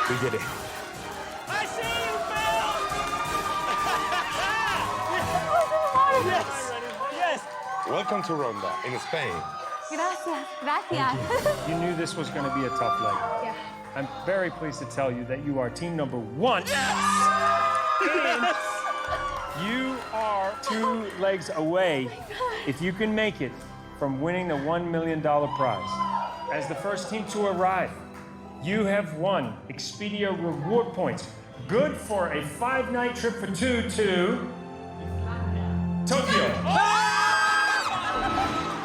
We did it. I see you, Phil! Yes! Yes! Welcome to Ronda in Spain. Gracias. You knew this was going to be a tough leg. Yeah. I'm very pleased to tell you that you are team number 1. And you are 2 legs away, if you can make it, from winning the $1 million prize. As the first team to arrive, you have won Expedia reward points, good for a 5-night trip for 2 to Tokyo.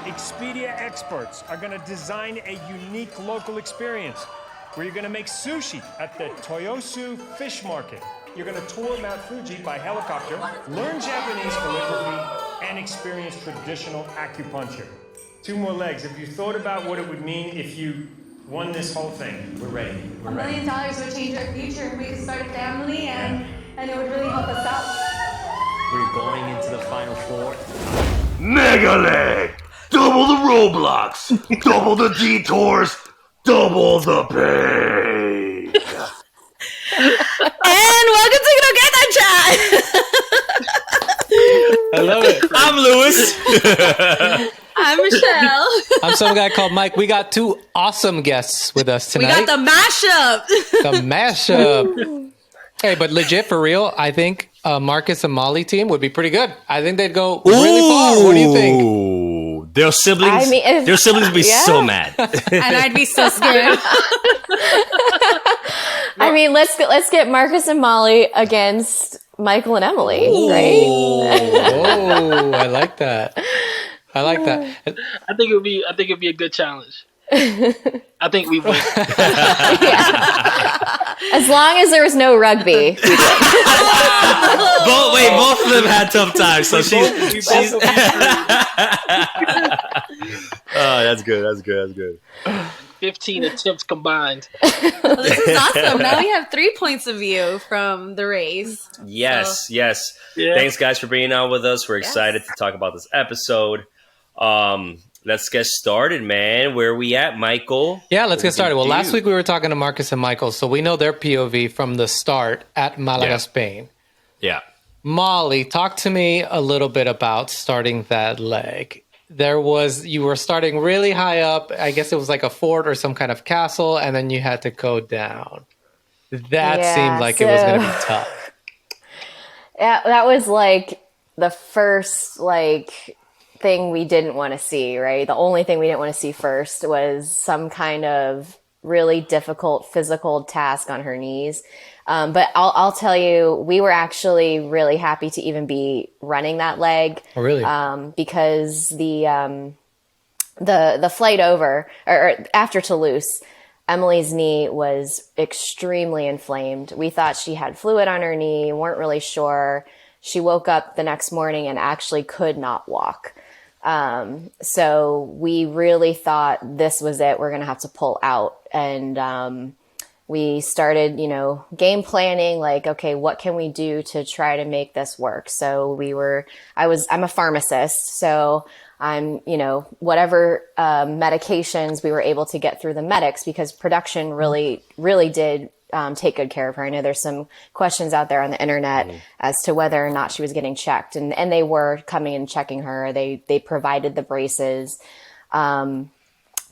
Expedia experts are going to design a unique local experience where you're going to make sushi at the Toyosu Fish Market. You're going to tour Mount Fuji by helicopter, learn Japanese calligraphy, and experience traditional acupuncture. 2 more legs. Have you thought about what it would mean if you won this whole thing? We're ready. We're $1 ready. million would change our future. We could start a family, and it would really help us out. We're going into the final 4. Mega leg! Double the roadblocks! Double the detours! Double the pain! And welcome to Croqueta Chat! I love it. I'm Lewis. I'm Michelle. I'm some guy called Mike. We got 2 awesome guests with us tonight. We got the mashup. The mashup. Hey, but legit, for real, I think Marcus and Molly team would be pretty good. I think they'd go really far. What do you think? Ooh, their siblings. Their siblings would be so mad. And I'd be so scared. I mean, let's get Marcus and Molly against Michael and Emily, right? Oh, I like that. I like that. I think it'd be a good challenge. I think we win. As long as there was no rugby. Both of them had tough times, so she's Oh, that's good. 15 attempts combined. Well, this is awesome. Now we have 3 points of view from the race. Yes. Yeah. Thanks, guys, for being on with us. We're excited to talk about this episode. Let's get started, man. Where are we at, Michael? Yeah, let's get started. Well, last week we were talking to Marcus and Michael, so we know their POV from the start at Malaga, Spain. Yeah. Molly, talk to me a little bit about starting that leg. You were starting really high up. I guess it was like a fort or some kind of castle, and then you had to go down. That seemed like it was going to be tough. Yeah, that was like the first thing we didn't want to see, right? The only thing we didn't want to see first was some kind of really difficult physical task on her knees. But I'll tell you, we were actually really happy to even be running that leg. Oh, really? Because the flight over or after Toulouse, Emily's knee was extremely inflamed. We thought she had fluid on her knee, weren't really sure. She woke up the next morning and actually could not walk. So we really thought this was it. We're going to have to pull out. And, we started, game planning, like, okay, what can we do to try to make this work? So I'm a pharmacist. So I'm, whatever, medications we were able to get through the medics, because production really, really did, take good care of her. I know there's some questions out there on the internet as to whether or not she was getting checked, and they were coming and checking her. They provided the braces.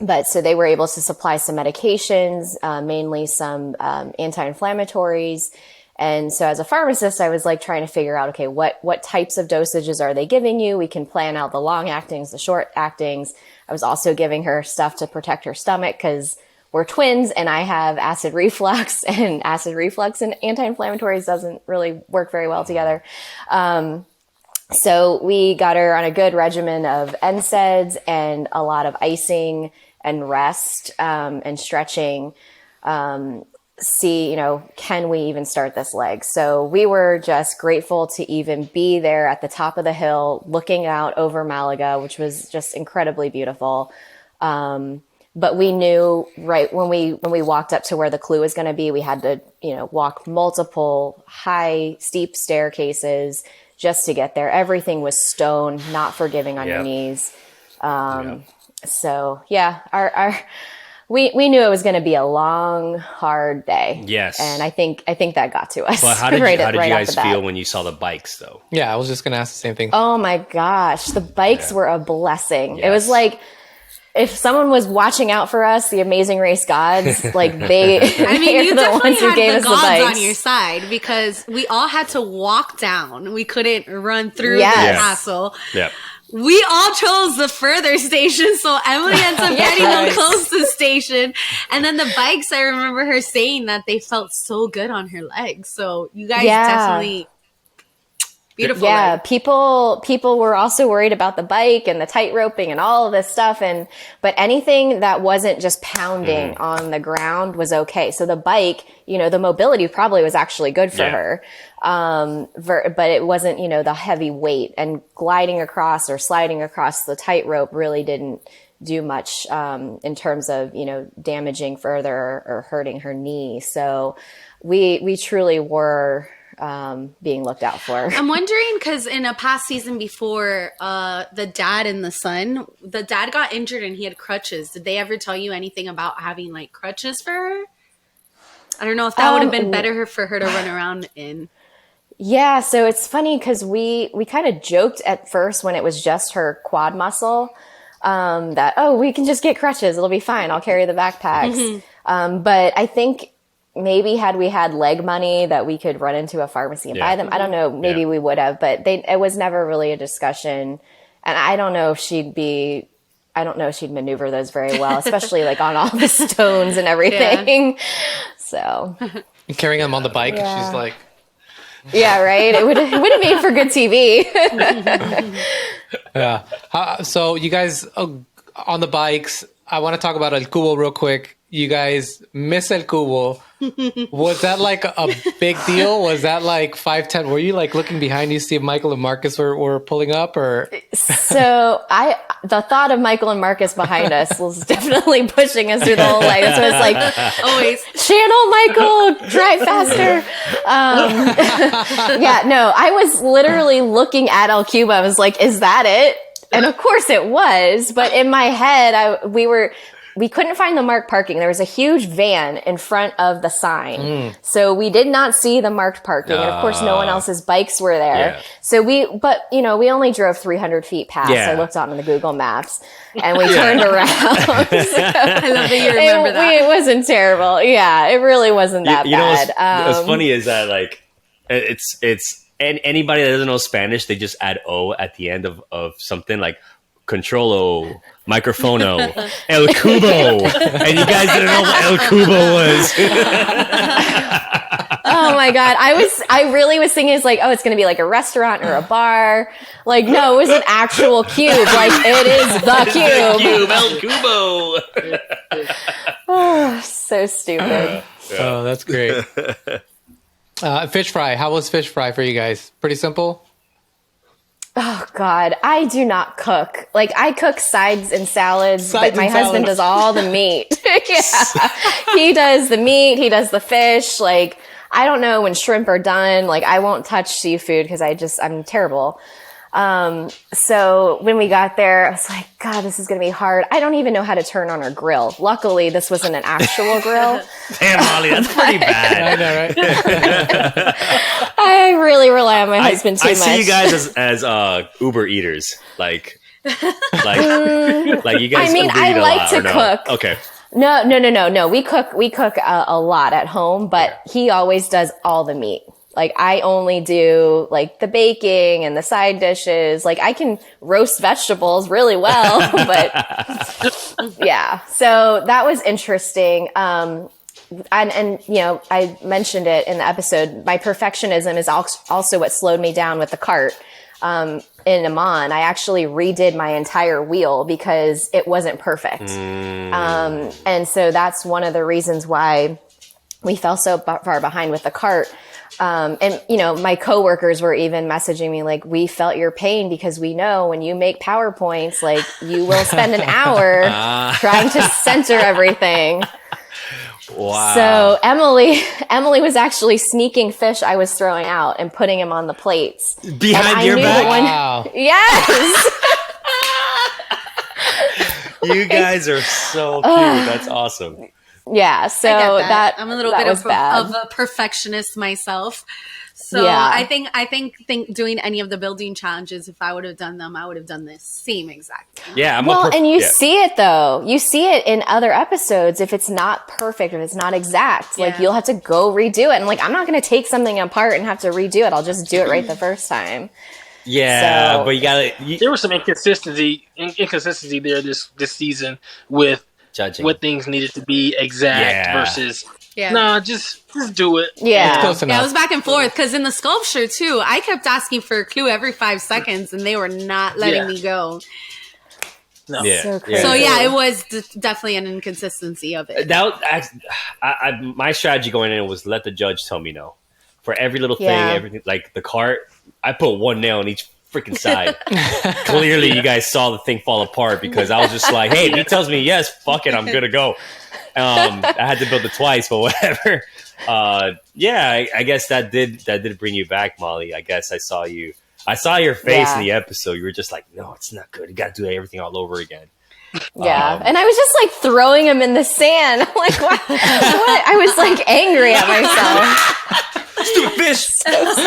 But so they were able to supply some medications, mainly some anti-inflammatories. And so as a pharmacist, I was trying to figure out, okay, what types of dosages are they giving you? We can plan out the long actings, the short actings. I was also giving her stuff to protect her stomach because we're twins and I have acid reflux, and anti-inflammatories doesn't really work very well together. So we got her on a good regimen of NSAIDs and a lot of icing and rest, and stretching, see, can we even start this leg? So we were just grateful to even be there at the top of the hill, looking out over Malaga, which was just incredibly beautiful. But we knew right when we walked up to where the clue was going to be, we had to, walk multiple high, steep staircases just to get there. Everything was stone, not forgiving on your knees. So yeah, our we knew it was going to be a long, hard day. Yes. And I think that got to us. Well, how did right you right guys off the bat. feel when you saw the bikes, though? Yeah, I was just gonna ask the same thing. Oh my gosh, the bikes were a blessing. Yes. It was like if someone was watching out for us, the Amazing Race gods, like they, I mean, you the definitely ones who had gave the us the gods bikes. on your side because we all had to walk down. We couldn't run through Yes. the Yes. castle. Yeah. We all chose the further station, so Emily ends up getting the closest station. And then the bikes, I remember her saying that they felt so good on her legs. So you guys definitely beautiful. Yeah, leg. people were also worried about the bike and the tight roping and all of this stuff, but anything that wasn't just pounding on the ground was okay. So the bike, the mobility probably was actually good for her. But it wasn't, the heavy weight, and gliding across or sliding across the tightrope really didn't do much in terms of, damaging further or hurting her knee. So we truly were being looked out for. I'm wondering because in a past season before, the dad and the son, the dad got injured and he had crutches. Did they ever tell you anything about having like crutches for her? I don't know if that would have been better for her to run around in. Yeah, so it's funny because we kind of joked at first when it was just her quad muscle that, we can just get crutches. It'll be fine. I'll carry the backpacks. But I think maybe had we had leg money that we could run into a pharmacy and buy them. I don't know. Maybe we would have, but it was never really a discussion. And I don't know if she'd maneuver those very well, especially like on all the stones and everything. So And carrying them on the bike, she's like, yeah, right. It would have made for good TV. yeah. So you guys on the bikes, I want to talk about El Cubo real quick. You guys miss El Cubo. Was that like a big deal? Was that like 5-10? Were you like looking behind you, see if Michael and Marcus were pulling up, or? So the thought of Michael and Marcus behind us was definitely pushing us through the whole way. So it's like, Always. channel Michael, drive faster. I was literally looking at El Cubo. I was like, is that it? And of course it was. But in my head, we couldn't find the marked parking. There was a huge van in front of the sign. So we did not see the marked parking. And of course, no one else's bikes were there. Yeah. So we only drove 300 feet past. Yeah. I looked on the Google Maps and we turned around. I love that you remember that. It wasn't terrible. Yeah, it really wasn't that bad. What's funny is that like, it's anybody that doesn't know Spanish, they just add O at the end of something like controlo, microfono, El Cubo. And you guys didn't know what El Cubo was. Oh my God. I really was thinking it's like, it's going to be like a restaurant or a bar. Like, no, it was an actual cube. Like, it is the cube. El Cubo. Oh, so stupid. Oh, that's great. Fish fry. How was fish fry for you guys? Pretty simple? Oh God, I do not cook. Like I cook sides and salads, but my husband does all the meat. Yeah. He does the meat, he does the fish. Like I don't know when shrimp are done. Like I won't touch seafood because I'm terrible. So when we got there, I was like, God, this is going to be hard. I don't even know how to turn on our grill. Luckily, this wasn't an actual grill. Damn, Molly, that's pretty bad. I know, right? I really rely on my husband too much. I see you guys as Uber eaters, like you guys. I mean, Uber I eat a like lot, to or no? cook. Okay. No. We cook a lot at home, but he always does all the meat. Like I only do like the baking and the side dishes. Like I can roast vegetables really well, but yeah. So that was interesting. And I mentioned it in the episode. My perfectionism is also what slowed me down with the cart. In Amman, I actually redid my entire wheel because it wasn't perfect. And so that's one of the reasons why we fell so far behind with the cart. And my coworkers were even messaging me like, we felt your pain because we know when you make PowerPoints, like you will spend an hour trying to center everything. Wow. So Emily was actually sneaking fish I was throwing out and putting him on the plates. Behind your back? Wow. Yes. You guys are so cute. That's awesome. Yeah, so I get that I'm a little that bit was bad. of a perfectionist myself. So Yeah. I think doing any of the building challenges, if I would have done them, I would have done the same exact thing. Yeah, And you see it though. You see it in other episodes. If it's not perfect, if it's not exact, like Yeah. you'll have to go redo it. And like, I'm not going to take something apart and have to redo it. I'll just do it right the first time. Yeah, So- but you gotta There was some inconsistency there this season with judging. what things needed to be exact Yeah. versus Yeah. nah, just do it. Yeah. It's close Yeah, enough. it was back and forth because in the sculpture too, I kept asking for a clue every 5 seconds, and they were not letting Yeah. me go. No. Yeah, So crazy. So yeah, it was definitely an inconsistency of it. That my strategy going in was let the judge tell me no for every little thing, Yeah. everything like the cart. I put one nail on each freaking side. Clearly, you guys saw the thing fall apart because I was just like, "Hey, if he tells me yes, fuck it, I'm good to go." I had to build it twice, but whatever. Yeah, I guess that did bring you back, Molly. I guess I saw your face Yeah. in the episode. You were just like, "No, it's not good. You got to do everything all over again." Yeah. And I was just like throwing him in the sand. I'm like, what? What? I was like angry at myself. Stupid fish,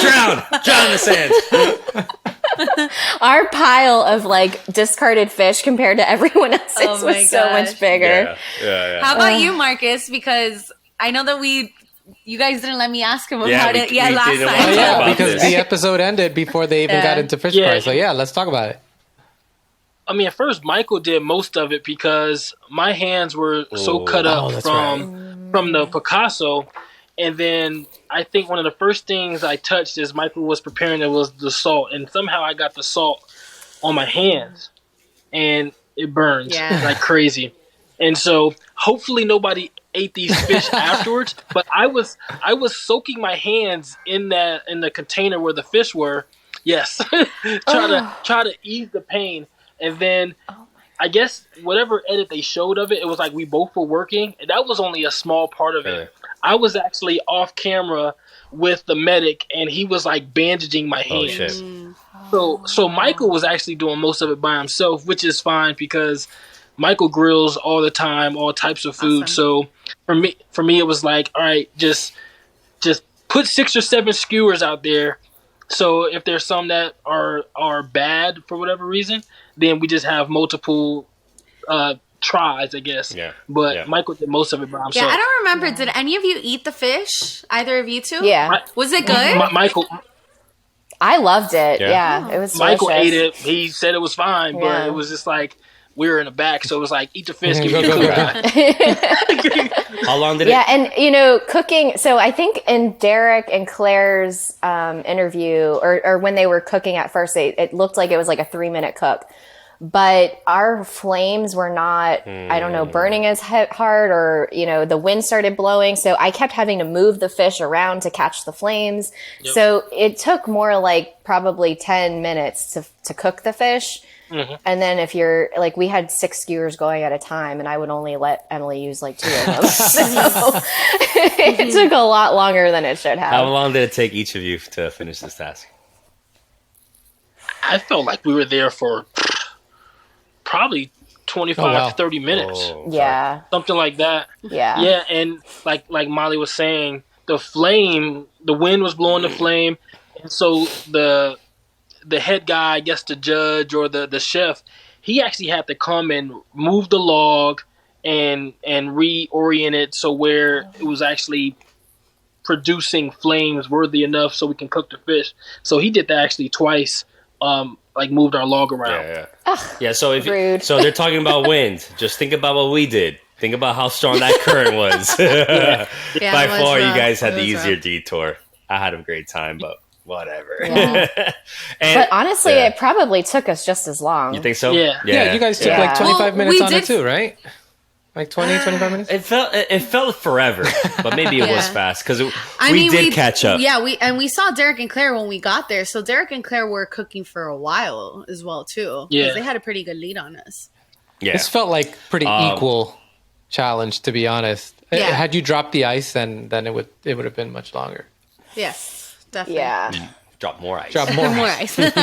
drown in the sand. Our pile of like discarded fish compared to everyone else's Oh my was so gosh. much bigger. Yeah. How about you, Marcus? Because I know that you guys didn't let me ask him Yeah, about we- it. Yeah, we last didn't time. want to talk Yeah, about because this. the episode ended before they even Yeah. got into fish Yeah. fry. So yeah, let's talk about it. I mean, at first Michael did most of it because my hands were so cut up that's from the Picasso, and then I think one of the first things I touched as Michael was preparing it was the salt, and somehow I got the salt on my hands, and it burns like crazy. And so hopefully nobody ate these fish afterwards. But I was soaking my hands in the container where the fish were. Yes, try to ease the pain. And then I guess whatever edit they showed of it, it was like we both were working, and that was only a small part of it. Really? I was actually off camera with the medic, and he was like bandaging my Oh hands. shit. So Michael was actually doing most of it by himself, which is fine because Michael grills all the time, all types of food. Awesome. So for me, it was like, all right, just put 6 or 7 skewers out there. So if there's some that are bad for whatever reason, then we just have multiple tries, I guess. Yeah. But Yeah. Michael did most of it by Yeah, himself. I don't remember. Did any of you eat the fish? Either of you two? Yeah. Was it good? Michael I loved it. Yeah. Yeah. It was Michael delicious. ate it. He said it was fine, but Yeah. it was just like we were in the back, so it was like eat the fish, give Go, me the go, cool go. guy. How long did Yeah, it? and cooking. So I think in Derek and Claire's interview, or when they were cooking at first, it looked like it was like a 3-minute cook. But our flames were not, I don't know, burning as hard, or the wind started blowing, so I kept having to move the fish around to catch the flames. Yep. So it took more like probably 10 minutes to cook the fish. Mm-hmm. And then if you're like, we had 6 skewers going at a time, and I would only let Emily use like 2 of them. So it took a lot longer than it should have. How long did it take each of you to finish this task? I felt like we were there for probably 25 Oh, wow. to 30 minutes. Oh, Yeah. Something like that. Yeah. Yeah, and like Molly was saying, the wind was blowing the flame, and so the head guy, I guess the judge or the chef, he actually had to come and move the log and reorient it so where it was actually producing flames worthy enough so we can cook the fish. So he did that actually twice, like moved our log around. Yeah. So rude. so they're talking about wind. Just think about what we did. Think about how strong that current was. Yeah, By it was far, you rough. guys had It the was easier rough. detour. I had a great time, but whatever. Yeah. And- But honestly, yeah. it probably took us just as long. You think so? Yeah. Yeah, you guys took Yeah. like 25 Well, minutes we on it did- too, right? Like 20, 25 minutes? It felt forever, but maybe it was Yeah. fast because I we mean, did catch up. Yeah, we saw Derek and Claire when we got there. So Derek and Claire were cooking for a while as well too. 'Cause Yeah. they had a pretty good lead on us. Yeah. This felt like pretty equal challenge, to be honest. Yeah. Had you dropped the ice, then it would have been much longer. Yes, definitely. Yeah. Drop more ice. Drop more. More ice. ice.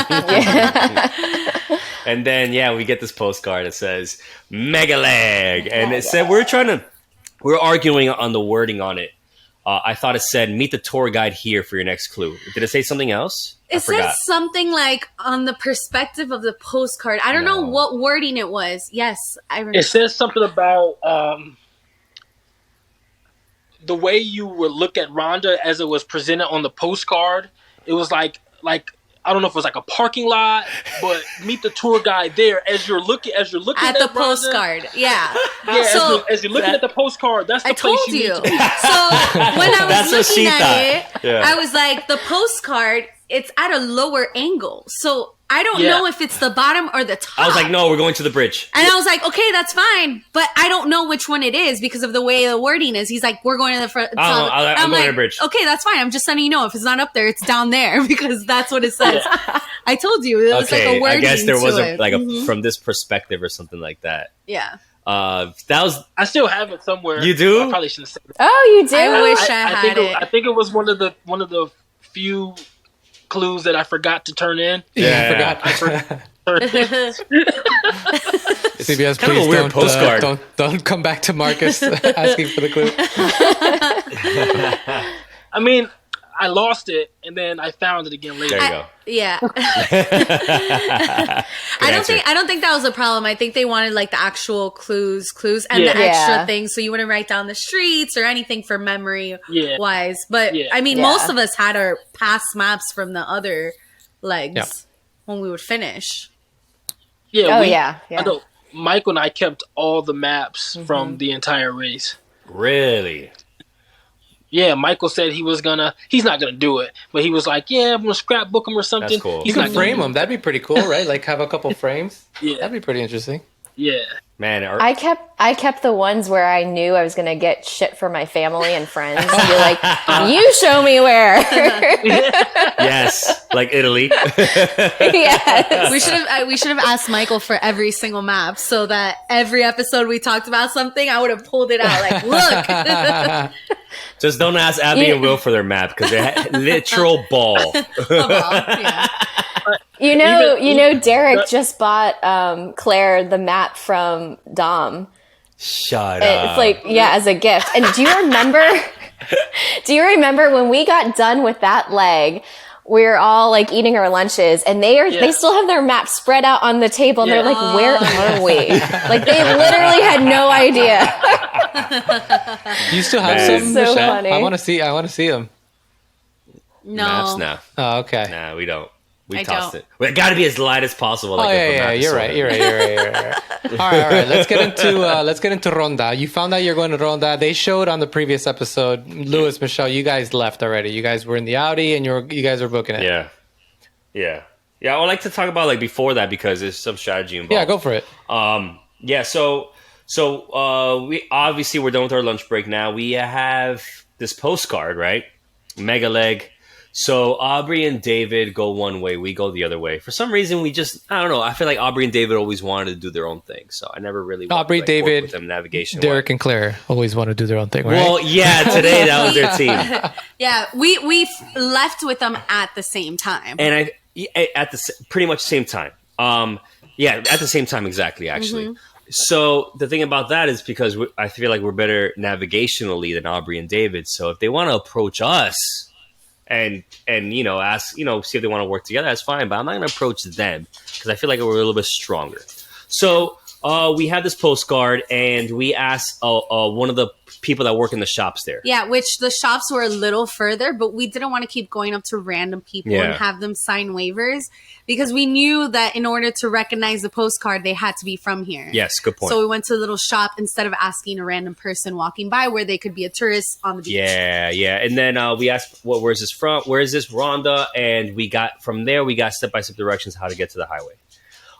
And then we get this postcard that says Mega Leg, and it said we're arguing on the wording on it. I thought it said meet the tour guide here for your next clue. Did it say something else? It says something like on the perspective of the postcard. I don't know what wording it was. Yes, I remember. It says something about the way you would look at Rhonda as it was presented on the postcard. It was like I don't know if it was like a parking lot, but meet the tour guide there as you're looking at the Rhonda. postcard. Yeah. So as you're looking at the postcard, that's the place you need to be. So when I was looking at it, I was like, the postcard, it's at a lower angle. So I don't know if it's the bottom or the top. I was like, no, we're going to the bridge. And I was like, okay, that's fine. But I don't know which one it is because of the way the wording is. He's like, we're going to the front. I'm going to the bridge. Okay, that's fine. I'm just letting you know. If it's not up there, it's down there because that's what it says. I told you. It was like a wording. I guess there was a from this perspective or something like that. Yeah. That was. I still have it somewhere. You do? I probably shouldn't say it. Oh, you do? I wish I had it. I think it was one of the few clues that I forgot to turn in. I forgot. CBS, kind of a weird postcard. Don't come back to Marcus asking for the clue. I mean, I lost it and then I found it again later. There you go. Yeah. I don't think that was a problem. I think they wanted like the actual clues and the extra things so you wouldn't write down the streets or anything for memory wise. But I mean most of us had our past maps from the other legs when we would finish. I know Michael and I kept all the maps from the entire race. Really? Yeah, Michael said he's not gonna do it, but he was like, yeah, I'm gonna scrapbook him or something. That's cool. You can frame them. That'd be pretty cool, right? Like have a couple frames. Yeah. That'd be pretty interesting. Yeah. Man, I kept the ones where I knew I was gonna get shit from my family and friends. And be like, you show me where. Yes, like Italy. Yes. We should have asked Michael for every single map so that every episode we talked about something, I would have pulled it out. Like, look. Just don't ask Abby and Will for their map because they had literal ball. You know, Derek just bought Claire the map from Dom. Shut up. It's like, as a gift. And do you remember when we got done with that leg, we were all like eating our lunches and they still have their map spread out on the table and they're like, where are we? Like they literally had no idea. You still have some? So funny. I want to see them. No. Maps now. Oh, okay. Nah, we don't. We I tossed don't. it. Well, it got to be as light as possible. Like You're right. All right. Let's get into Ronda. You found out you're going to Ronda. They showed on the previous episode. Louis, Michelle, you guys left already. You guys were in the Audi, and you guys were booking it. Yeah. I would like to talk about like before that because there's some strategy involved. Yeah, go for it. So we obviously we're done with our lunch break now. We have this postcard, right? Mega leg. So Aubrey and David go one way, we go the other way. For some reason, I don't know. I feel like Aubrey and David always wanted to do their own thing, so I never really Aubrey, David, with them navigation. Derek, and Claire always want to do their own thing, right? Well, yeah, today that was their team. Yeah, we left with them at the same time, and at the pretty much same time. At the same time exactly, actually. Mm-hmm. So the thing about that is because I feel like we're better navigationally than Aubrey and David. So if they want to approach us. And ask, see if they want to work together, that's fine. But I'm not going to approach them because I feel like we're a little bit stronger. So we have this postcard and we asked one of the people that work in the shops there. Yeah, which the shops were a little further, but we didn't want to keep going up to random people and have them sign waivers because we knew that in order to recognize the postcard, they had to be from here. Yes, good point. So we went to a little shop instead of asking a random person walking by where they could be a tourist on the beach. Yeah. And then we asked, where is this from? Where is this Rhonda? And we got step-by-step directions how to get to the highway.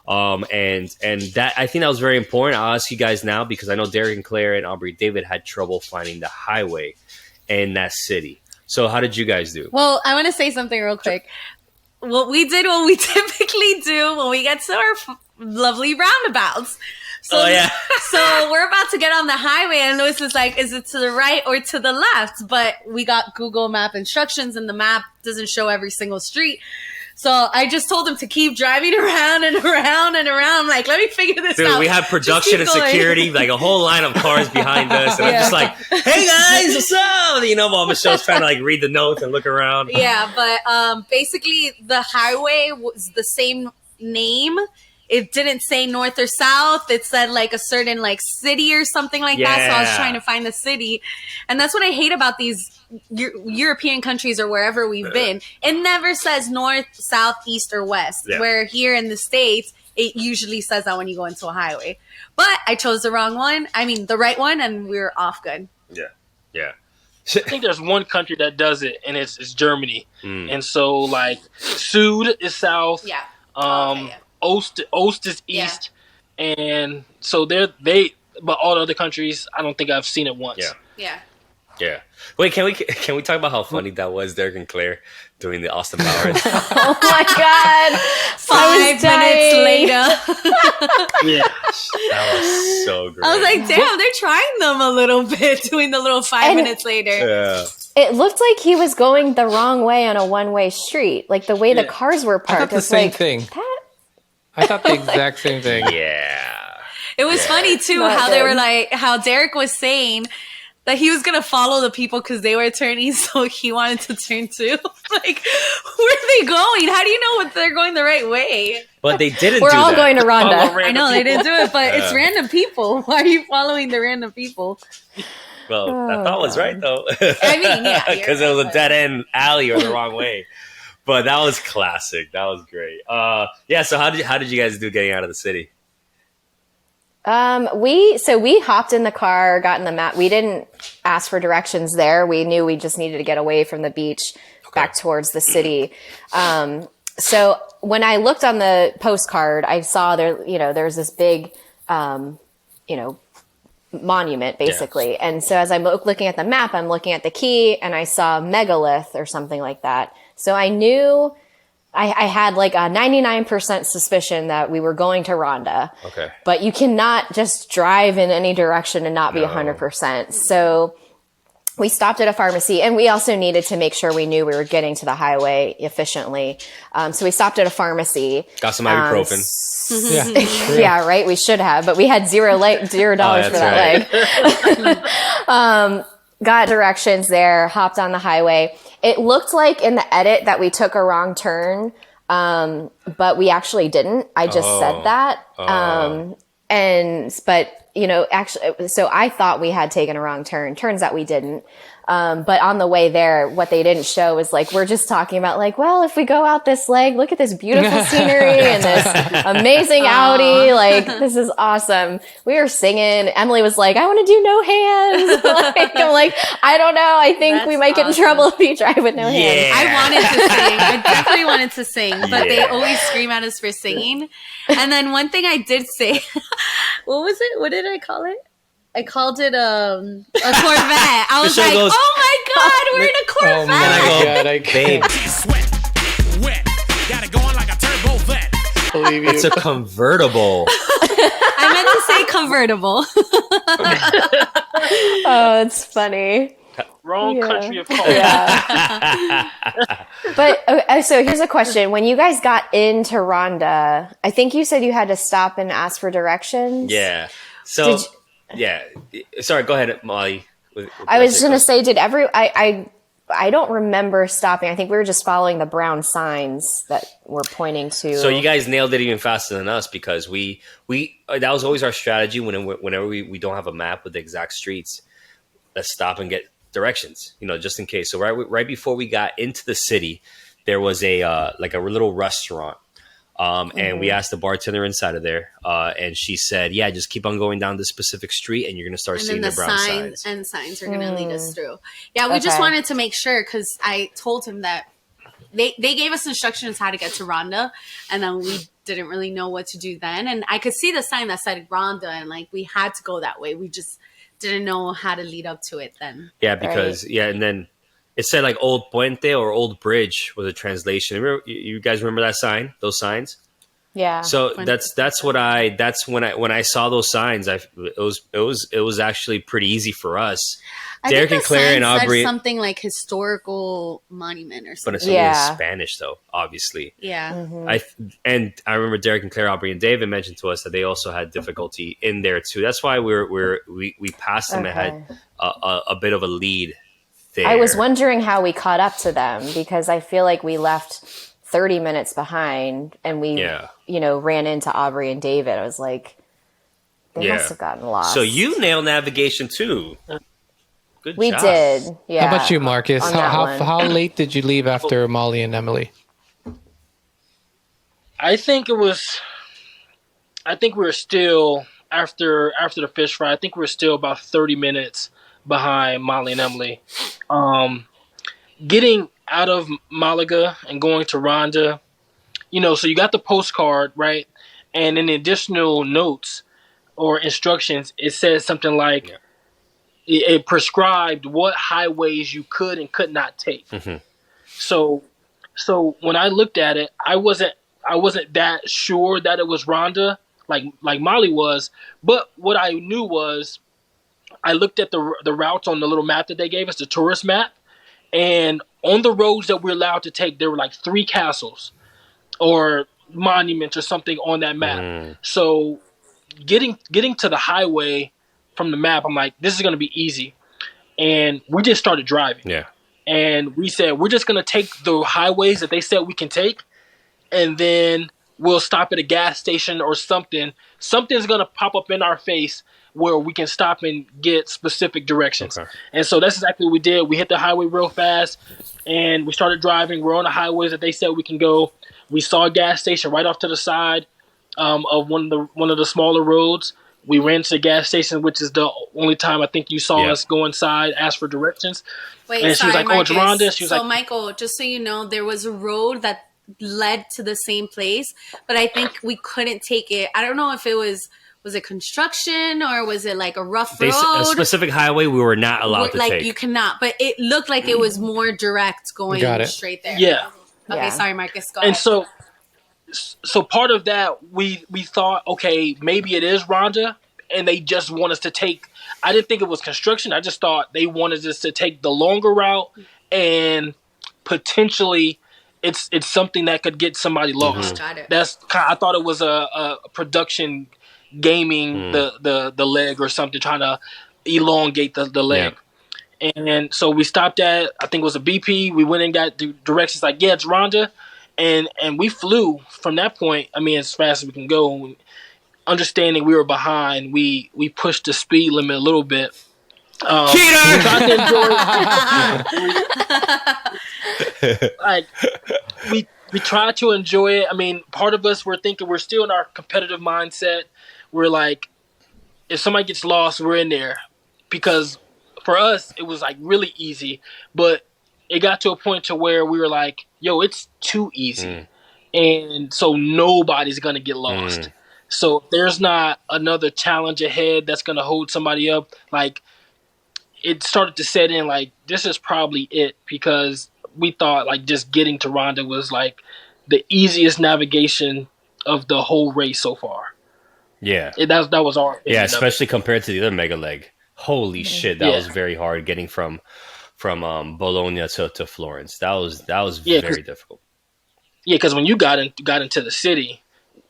And that I think that was very important. I'll ask you guys now because I know Derek and Claire and Aubrey David had trouble finding the highway in that city. So how did you guys do? Well, I want to say something real quick. What we did, what we typically do when we get to our lovely roundabouts. So we're about to get on the highway and Louis is like, is it to the right or to the left? But we got Google Map instructions and the map doesn't show every single street. So I just told him to keep driving around and around and around. I'm like, let me figure this out. Dude, we have production and security, like a whole line of cars behind us. And I'm just like, hey guys, what's up? You know, while Michelle's trying to like read the notes and look around. Yeah, but basically the highway was the same name. It didn't say north or south. It said like a certain like city or something like that. So I was trying to find the city. And that's what I hate about these European countries or wherever we've been. It never says north, south, east, or west. Yeah. Where here in the States, it usually says that when you go into a highway. But I chose the wrong one. I mean, the right one, and we were off good. Yeah. Yeah. I think there's one country that does it, and it's Germany. And so, like, Süd is south. Yeah. Ost is east. And so but all the other countries, I don't think I've seen it once. Yeah. Yeah. Yeah. Wait, can we talk about how funny that was, Derek and Claire doing the Austin Powers? Oh my God. 5 minutes later. Yeah. That was so great. I was like, damn, they're trying them a little bit, doing the little 5 minutes later. Yeah. It looked like he was going the wrong way on a one-way street. Like the way the cars were I parked. thought the It's same like, thing. That, I thought the exact same thing. Yeah. It was funny too Not how they good. were like, how Derek was saying that he was gonna follow the people because they were turning, so he wanted to turn too. Like, where are they going? How do you know if they're going the right way? But they didn't we're do all that. going to Follow Rhonda. random I know they people. didn't do it, but it's random people. Why are you following the random people? Well, that thought was right, though. I mean, yeah, you're Because it was right, a but- dead-end alley or the wrong way. But that was classic. That was great. Yeah, so how did you guys do getting out of the city? We hopped in the car, got in the map. We didn't ask for directions there. We knew we just needed to get away from the beach back towards the city. So when I looked on the postcard, I saw there's this big, monument basically. Yeah. And so as I'm looking at the map, I'm looking at the key and I saw megalith or something like that. So I knew I had like a 99% suspicion that we were going to Rhonda. Okay. But you cannot just drive in any direction and not be 100%. So we stopped at a pharmacy and we also needed to make sure we knew we were getting to the highway efficiently. So we stopped at a pharmacy. Got some ibuprofen. Yeah. Yeah, right. We should have, but we had $0 for that leg. Got directions there, hopped on the highway. It looked like in the edit that we took a wrong turn, but we actually didn't. I just said that. Actually, so I thought we had taken a wrong turn. Turns out we didn't. But on the way there, what they didn't show is like, we're just talking about like, well, if we go out this leg, look at this beautiful scenery and this amazing Audi. Like, this is awesome. We were singing. Emily was like, I want to do no hands. I'm like, I don't know. I think we might get in trouble if you drive with no hands. I wanted to sing. I definitely wanted to sing, but they always scream at us for singing. And then one thing I did say, what was it? What did I call it? I called it a Corvette. I was like, goes, oh my God, we're in a Corvette. Oh my God, I Babe, Wet, got it going like a turbo vet. believe you. it's a convertible. I meant to say convertible. Oh, it's funny. Wrong country of call. Yeah. But so here's a question. When you guys got into Rhonda, I think you said you had to stop and ask for directions. Yeah. So, yeah. Sorry, go ahead, Molly. I was just going to say, I don't remember stopping. I think we were just following the brown signs that were pointing to. So you guys nailed it even faster than us because we that was always our strategy whenever we don't have a map with the exact streets. Let's stop and get directions, just in case. So right before we got into the city, there was a little restaurant. And we asked the bartender inside of there, and she said, "Yeah, just keep on going down this specific street, and you're going to start seeing the brown signs." And signs are going to lead us through. Yeah, we just wanted to make sure because I told him that they gave us instructions how to get to Rhonda, and then we didn't really know what to do then. And I could see the sign that said Rhonda, and like we had to go that way. We just didn't know how to lead up to it then. Yeah, because and then it said like Old Puente or Old Bridge was a translation. Remember, you guys remember that sign? Those signs? Yeah. So that's when I saw those signs, it was actually pretty easy for us. I Derek think and the Claire sign and said Aubrey, something like historical monument or but something. it's only in Yeah. Spanish though, obviously. Yeah. I remember Derek and Claire, Aubrey and David mentioned to us that they also had difficulty in there too. That's why we passed them and had a bit of a lead there. I was wondering how we caught up to them because I feel like we left 30 minutes behind and we, ran into Aubrey and David. I was like, they must have gotten lost. So you nailed navigation too. Good we job. did. Yeah. How about you, Marcus? On that one. How late did you leave after Molly and Emily? I think we were still after the fish fry. I think we were still about 30 minutes behind Molly and Emily. Getting out of Malaga and going to Ronda, so you got the postcard, right? And in the additional notes or instructions, it says something like it prescribed what highways you could and could not take. Mm-hmm. So when I looked at it, I wasn't that sure that it was Ronda like Molly was, but what I knew was I looked at the routes on the little map that they gave us, the tourist map, and on the roads that we're allowed to take, there were like 3 castles or monuments or something on that map. So getting to the highway from the map, I'm like, this is going to be easy. And we just started driving. Yeah. And we said, we're just going to take the highways that they said we can take, and then we'll stop at a gas station or something. Something's going to pop up in our face where we can stop and get specific directions. Okay. And so that's exactly what we did. We hit the highway real fast, and we started driving. We're on the highways that they said we can go. We saw a gas station right off to the side of one of the smaller roads. We ran to the gas station, which is the only time I think you saw us go inside, ask for directions. Wait, and she was like, Marcus. "Oh, it's Ronda." She was like, Michael, just so you know, there was a road that led to the same place, but I think we couldn't take it. I don't know if it was it construction or was it like a rough road? A specific highway we were not allowed to take. Like you cannot, but it looked like it was more direct going straight there. Yeah. Okay, sorry, Marcus. Go and ahead. So part of that, we thought, okay, maybe it is Ronda, and they just want us to take. I didn't think it was construction. I just thought they wanted us to take the longer route, and potentially, it's something that could get somebody lost. Got it. I thought it was a production gaming the leg or something, trying to elongate the leg. Yeah. And so we stopped at, I think it was a BP. We went and got the directions like, yeah, it's Ronda. And we flew from that point, as fast as we can go. Understanding we were behind, we pushed the speed limit a little bit. Cheater! We tried to enjoy we tried to enjoy it. Part of us were thinking we're still in our competitive mindset. We're like, if somebody gets lost, we're in there. Because for us, it was like really easy. But it got to a point to where we were like, yo, it's too easy. And so nobody's going to get lost. So if there's not another challenge ahead that's going to hold somebody up, like it started to set in like, this is probably it, because we thought like just getting to Ronda was like the easiest navigation of the whole race so far. Yeah. That was our opinion. Yeah, especially compared to the other mega leg. Holy shit, that was very hard getting from Bologna to Florence. That was very difficult. Yeah, because when you got into the city,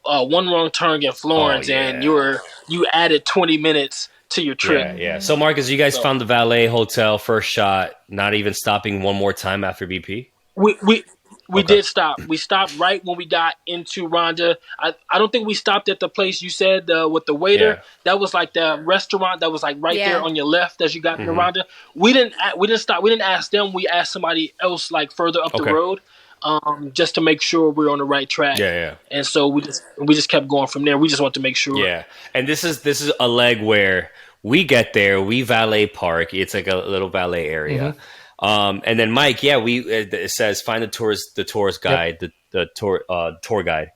one wrong turn in Florence, and you added 20 minutes to your trip. Yeah. So Marcus, you guys found the valet hotel first shot, not even stopping one more time after BP? We did stop. We stopped right when we got into Ronda. I don't think we stopped at the place you said with the waiter. Yeah. That was like the restaurant that was like right there on your left as you got into Ronda. We didn't stop. We didn't ask them. We asked somebody else like further up the road, just to make sure we're on the right track. Yeah. And so we just kept going from there. We just wanted to make sure. Yeah. And this is a leg where we get there, we valet park. It's like a little valet area. And then Mike, it says find the tourist guide, the tour guide.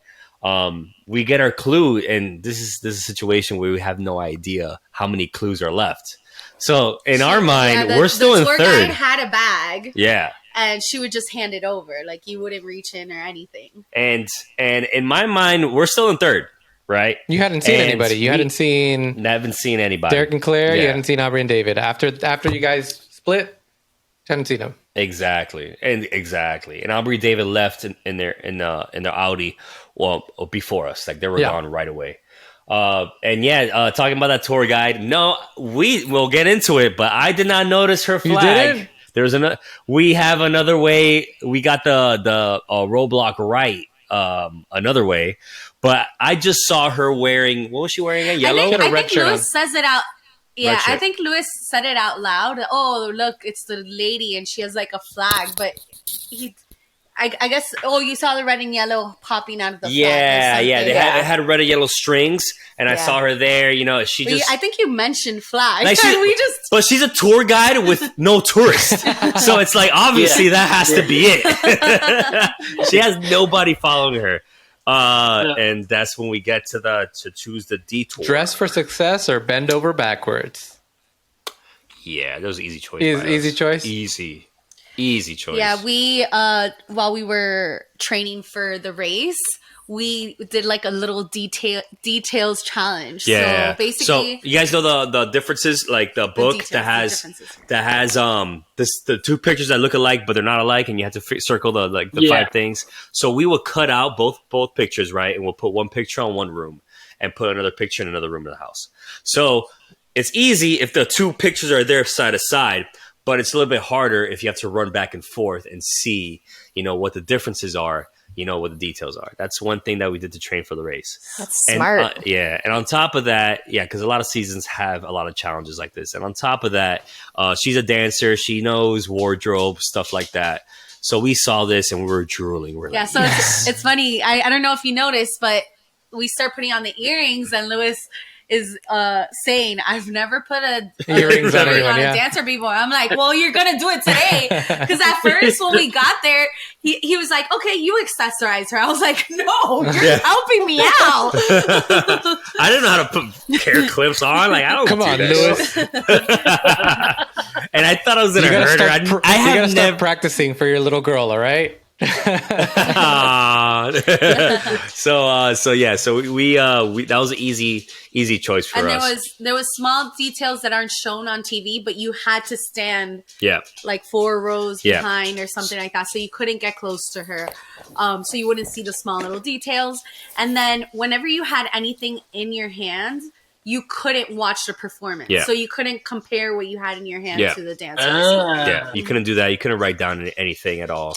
We get our clue, and this is a situation where we have no idea how many clues are left. So in our mind, we're still in third. third. Guide had a bag. Yeah. and she would just hand it over. Like you wouldn't reach in or anything. And in my mind, we're still in third, right? You hadn't seen anybody. You haven't seen anybody. Derek and Claire. Yeah. You hadn't seen Aubrey and David. After you guys split, hadn't seen them. Exactly. And Aubrey and David left in their Audi, before us. Like they were gone right away. Talking about that tour guide. No, we will get into it, but I did not notice her flag. You didn't? We have another way. We got the roadblock right. Another way, but I just saw her wearing. What was she wearing? A yellow. I think Lewis says it out. Yeah, Red I shirt. think Lewis said it out loud. Oh, look, it's the lady, and she has like a flag. But I guess. Oh, you saw the red and yellow popping out of the flag. Yeah. It had red and yellow strings, and I saw her there. You know, I think you mentioned flag. Like but she's a tour guide with no tourists, so it's like obviously that has to be it. She has nobody following her. And that's when we get to choose the detour. Dress for success or bend over backwards? Yeah, that was an easy choice. Easy choice? Easy choice. Yeah, we while we were training for the race, we did like a little details challenge. Yeah. So basically, you guys know the differences, like the book details, that has the two pictures that look alike but they're not alike, and you have to circle the 5 things. So we will cut out both pictures, right, and we'll put one picture on one room and put another picture in another room of the house. So it's easy if the two pictures are there side to side, but it's a little bit harder if you have to run back and forth and see, what the differences are. What the details are. That's one thing that we did to train for the race. That's smart. And on top of that, because a lot of seasons have a lot of challenges like this. And on top of that, she's a dancer. She knows wardrobe, stuff like that. So we saw this and we were drooling. So it's funny. I don't know if you noticed, but we start putting on the earrings, and Lewis is saying, I've never put a earrings on anyone, a dancer before. I'm like, well, you're gonna do it today, because at first when we got there, he was like, okay, you accessorize her. I was like, no, you're helping me out. I didn't know how to put hair clips on. Like, I don't come on, Lewis. And I thought I was gonna hurt her. You gotta start practicing for your little girl, all right? So we that was an easy choice for us. And there was small details that aren't shown on TV, but you had to stand like 4 rows behind or something like that, so you couldn't get close to her, so you wouldn't see the small little details. And then whenever you had anything in your hand, you couldn't watch the performance. So you couldn't compare what you had in your hand to the dancers. You couldn't do that. You couldn't write down anything at all.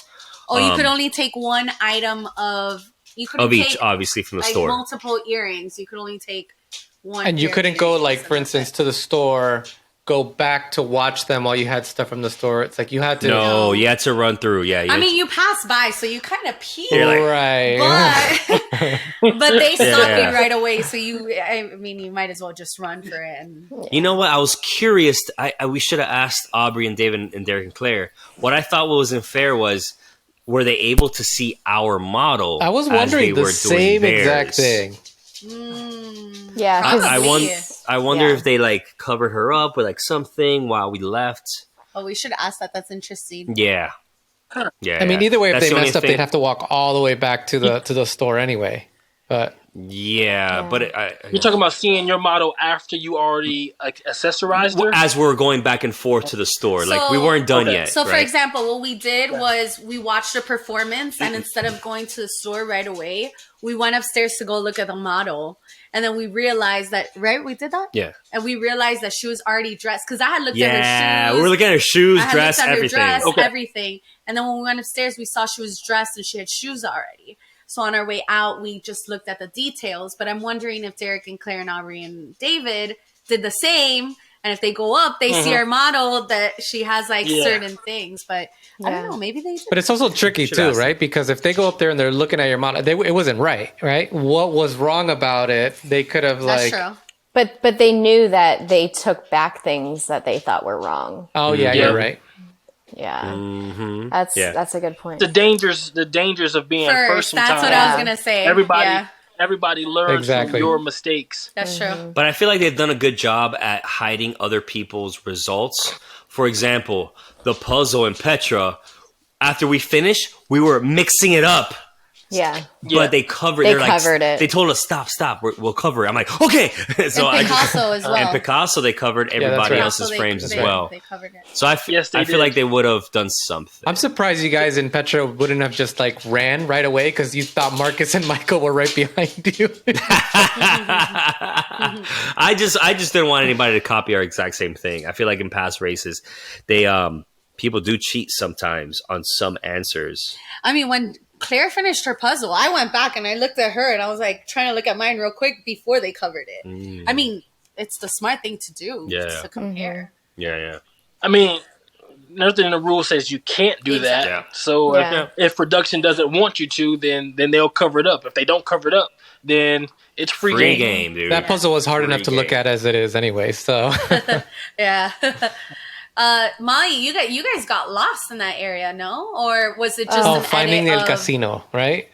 Or you could only take one item of each, obviously, from the store. Multiple earrings. You could only take one. And you couldn't go, like, for instance, to the store, go back to watch them while you had stuff from the store. It's like you had to. No, you had to run through. Yeah. You passed by, so you kind of peed. Right. But they stopped you right away, so you might as well just run for it. And you know what? I was curious. We should have asked Aubrey and David and Derek and Claire. What I thought wasn't fair was, were they able to see our model? I was wondering the same exact thing. Yeah, I wonder if they like covered her up with like something while we left. Oh, we should ask that. That's interesting. Yeah. I mean, either way, if they messed up, they'd have to walk all the way back to the store anyway. But but you're talking about seeing your model after you already accessorized her? As we're going back and forth to the store. Like, we weren't done yet. So, for example, what we did was we watched the performance, and instead of going to the store right away, we went upstairs to go look at the model. And then we realized that, right? We did that? Yeah. And we realized that she was already dressed, because I had looked at her shoes. Yeah, we were looking at her shoes, dress, everything. Everything. And then when we went upstairs, we saw she was dressed and she had shoes already. So on our way out, we just looked at the details. But I'm wondering if Derek and Claire and Aubrey and David did the same. And if they go up, they see our model that she has like certain things. But I don't know, maybe they did. But it's also tricky too, right? Because if they go up there and they're looking at your model, it wasn't right? What was wrong about it? They could have That's true. But they knew that they took back things that they thought were wrong. Oh yeah, you're right. Yeah, that's a good point. The dangers of being first. That's what I was gonna say. Everybody learns from your mistakes. That's true. But I feel like they've done a good job at hiding other people's results. For example, the puzzle in Petra, after we finished, we were mixing it up. Yeah. But they covered. They like, covered it. They told us stop. We'll cover it. I'm like, okay. So and Picasso as well. And Picasso, they covered everybody right. else's frames as well. They covered it. So I feel like they would have done something. I'm surprised you guys in Petra wouldn't have just like ran right away because you thought Marcus and Michael were right behind you. I just didn't want anybody to copy our exact same thing. I feel like in past races, they people do cheat sometimes on some answers. I mean, when Claire finished her puzzle, I went back and I looked at her and I was like trying to look at mine real quick before they covered it. I mean, it's the smart thing to do, just to compare. Yeah. I mean, nothing in the rule says you can't do that. Yeah. So if production doesn't want you to, then they'll cover it up. If they don't cover it up, then it's free game, dude. That puzzle was hard enough to look at as it is anyway, so. Yeah. Molly, you guys got lost in that area, no? Or was it just finding El Casino, right?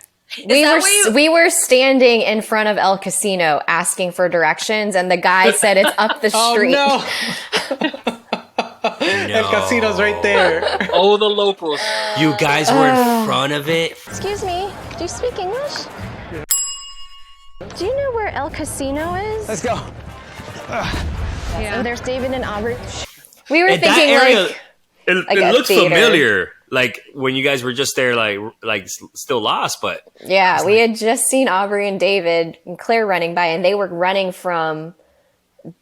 We were standing in front of El Casino asking for directions, and the guy said it's up the street. Oh no! El Casino's right there. Oh, the locals. You guys were in front of it. Excuse me, do you speak English? Do you know where El Casino is? Let's go. So there's David and Aubrey. We were And thinking that area, like it a looks theater. familiar. Like when you guys were just there, like still lost, but yeah, we had just seen Aubrey and David and Claire running by, and they were running from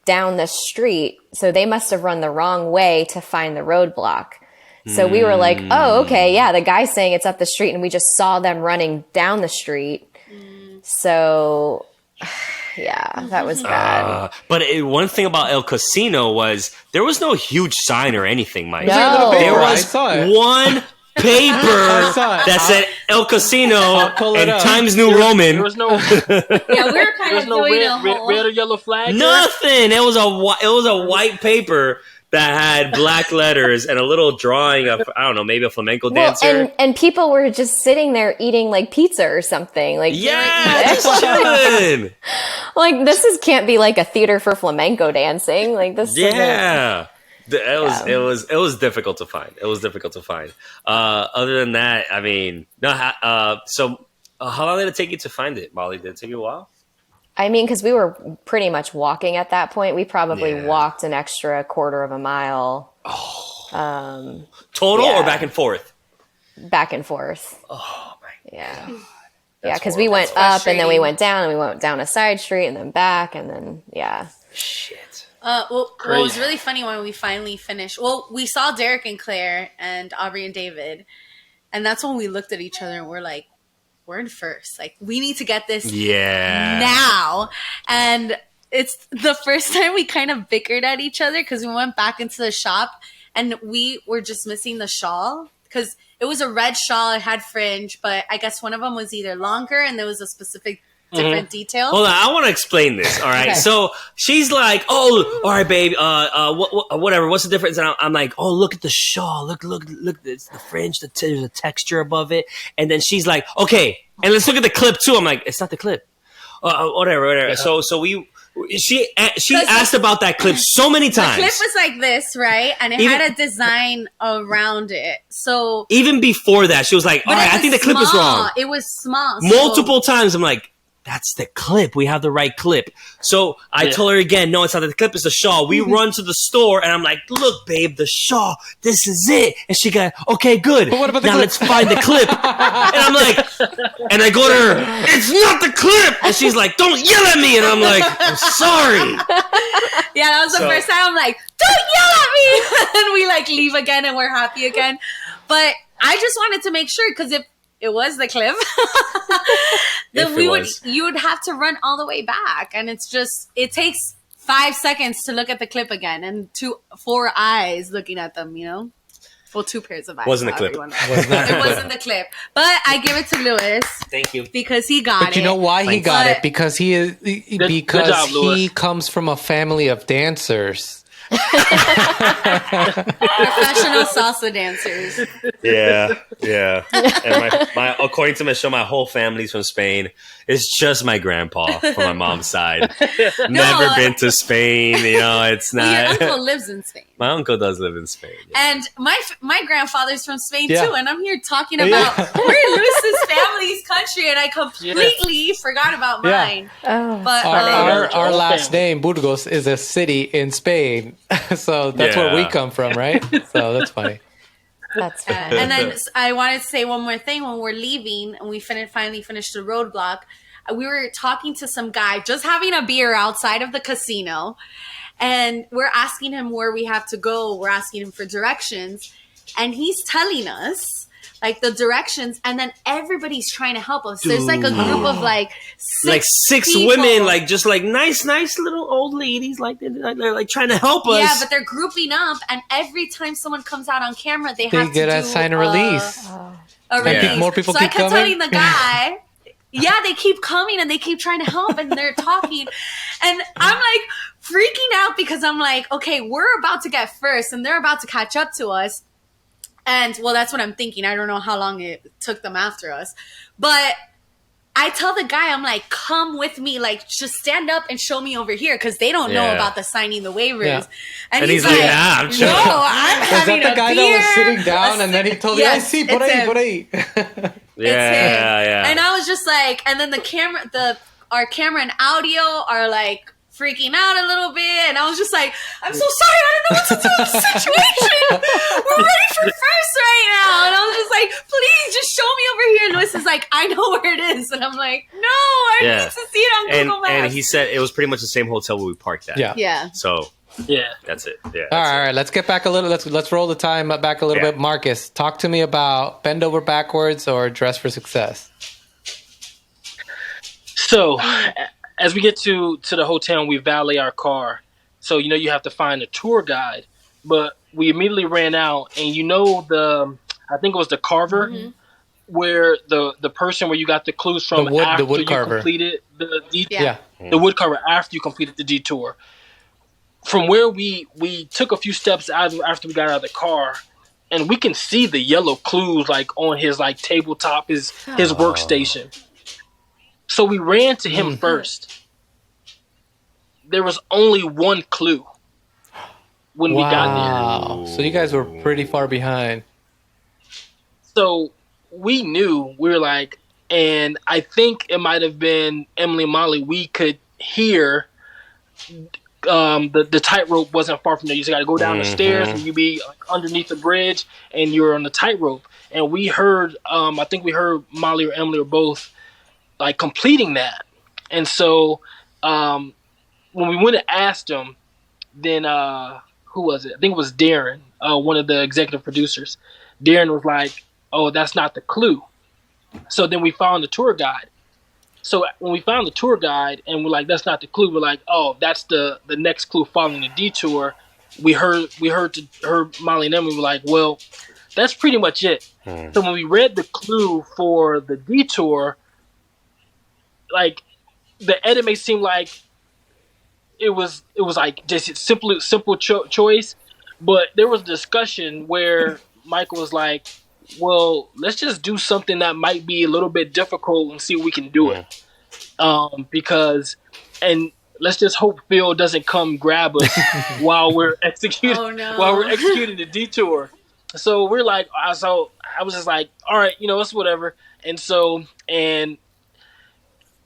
down the street, so they must have run the wrong way to find the roadblock. So we were like, oh, okay, yeah, the guy's saying it's up the street, and we just saw them running down the street. So, yeah, that was bad. But one thing about El Casino was there was no huge sign or anything, Mike. No. There I was saw it. one paper saw it. that said El Casino pull it and up. Times New Roman. There was no, Yeah, we were kind of doing a whole... red or yellow flag. Nothing. It was a white paper that had black letters and a little drawing of, I don't know, maybe a flamenco dancer. And people were just sitting there eating like pizza or something. Like Yeah, just chilling. like this can't be like a theater for flamenco dancing. Like this. Yeah. It was difficult to find. Other than that, I mean, no. So, how long did it take you to find it, Molly? Did it take you a while? I mean, because we were pretty much walking at that point. We probably walked an extra quarter of a mile. Total or back and forth? Back and forth. Oh my. Yeah. Yeah, because we went up and then we went down and we went down a side street and then back and then Shit. Well, it was really funny when we finally finished. Well, we saw Derek and Claire and Aubrey and David, and that's when we looked at each other and we're like, we're in first. Like, we need to get this now. And it's the first time we kind of bickered at each other because we went back into the shop and we were just missing the shawl because it was a red shawl. It had fringe, but I guess one of them was either longer and there was a specific different detail. Hold on, I want to explain this. All right, so she's like, "Oh, all right, babe. Whatever. What's the difference?" And I'm like, "Oh, look at the shawl. Look. It's the fringe. There's a texture above it." And then she's like, "Okay, and let's look at the clip too." I'm like, "It's not the clip." Whatever. Yeah. So she asked about that clip so many times. The clip was like this, right? And it had a design around it. So even before that, she was like, "All right, I think the clip is wrong." It was small. Multiple times, I'm like, that's the clip. We have the right clip. So I told her again, no, it's not the clip, it's the shawl. We run to the store and I'm like, look, babe, the shawl, this is it. And she got, okay, good. But what about the now clip? let's find the clip. And I'm like, and I go to her, it's not the clip. And she's like, don't yell at me. And I'm like, I'm sorry. Yeah, that was the first time I'm like, don't yell at me. And we like leave again and we're happy again. But I just wanted to make sure because if it was the clip, then you would have to run all the way back. And it takes 5 seconds to look at the clip again and 4 eyes looking at them, you know? Well, 2 pairs of eyes. Wasn't the clip. It wasn't the clip. But I give it to Lewis. Thank you. Because he got it. But you know why he got it? Because he comes from a family of dancers. Professional salsa dancers. Yeah. And my according to my show, my whole family's from Spain. It's just my grandpa from my mom's side. Never been to Spain. You know, it's not. Well, your uncle lives in Spain. My uncle does live in Spain. Yeah. And my grandfather's from Spain Yeah. too, and I'm here talking about we're Luis's family's country, and I completely forgot about Yeah. mine. Oh, But Our last name, Burgos, is a city in Spain. So that's where we Yeah. come from, right? So that's funny. that's funny. and then I wanted to say one more thing. When we're leaving and we finally finished the roadblock, we were talking to some guy, just having a beer outside of the casino. And we're asking him where we have to go. We're asking him for directions. And he's telling us, like, the directions. And then everybody's trying to help us. There's, like, a group of, like, six people. women, like just like nice little old ladies, like they're like trying to help us. Yeah, but they're grouping up. And every time someone comes out on camera, they have to get a do sign a release. a release. Yeah. More people so keep I kept coming? telling the guy, yeah, they keep coming and they keep trying to help and they're talking. And I'm like freaking out because I'm like, okay, we're about to get first and they're about to catch up to us. And well, that's what I'm thinking. I don't know how long it took them after us. But I tell the guy, I'm like, come with me. Like, just stand up and show me over here because they don't know Yeah. about the signing the waivers. Yeah. And, And he's like, yeah, I'm sure. No, I'm Is having that the a guy beer, that was sitting down and then he told you, I Yes, see, por it's ahí, him. por ahí. Yeah. And I was just like, and then our camera and audio are like freaking out a little bit. And I was just like, I'm so sorry. I don't know what to do in this situation. We're ready for first right now. And I was just like, please just show me over here. And Luis is like, I know where it is. And I'm like, no, I Yeah. need to see it on Google Maps. And he said it was pretty much the same hotel where we parked at. Yeah. yeah. So Yeah. that's it. Yeah. All right. Let's get back a little. Let's roll the time back a little Yeah. bit. Marcus, talk to me about bend over backwards or dress for success. So, as we get to the hotel and we valet our car, so you have to find a tour guide, but we immediately ran out, and I think it was the carver, where the person where you got the clues from The wood after you carver. completed the detour. Yeah. The wood carver after you completed the detour. From where we took a few steps out after we got out of the car, and we can see the yellow clues like on his like tabletop, his workstation. So we ran to him first. There was only one clue when we got there. Wow. So you guys were pretty far behind. So we knew, we were like, and I think it might have been Emily and Molly, we could hear the tightrope wasn't far from there. You just got to go down the stairs and you be underneath the bridge and you're on the tightrope. And we heard, I think we heard Molly or Emily or both like completing that. And so when we went and asked them, then who was it? I think it was Darren, one of the executive producers. Darren was like, oh, that's not the clue. So then we found the tour guide. So when we found the tour guide and we're like, that's not the clue, we're like, oh, that's the next clue following the detour. We heard Molly and Emily were like, well, that's pretty much it. So when we read the clue for the detour, like the edit may seem like it was like just a simple choice, but there was a discussion where Michael was like, well, let's just do something that might be a little bit difficult and see if we can do it. Because let's just hope Phil doesn't come grab us while we're executing the detour. So we're like, so I was just like, all right, it's whatever. And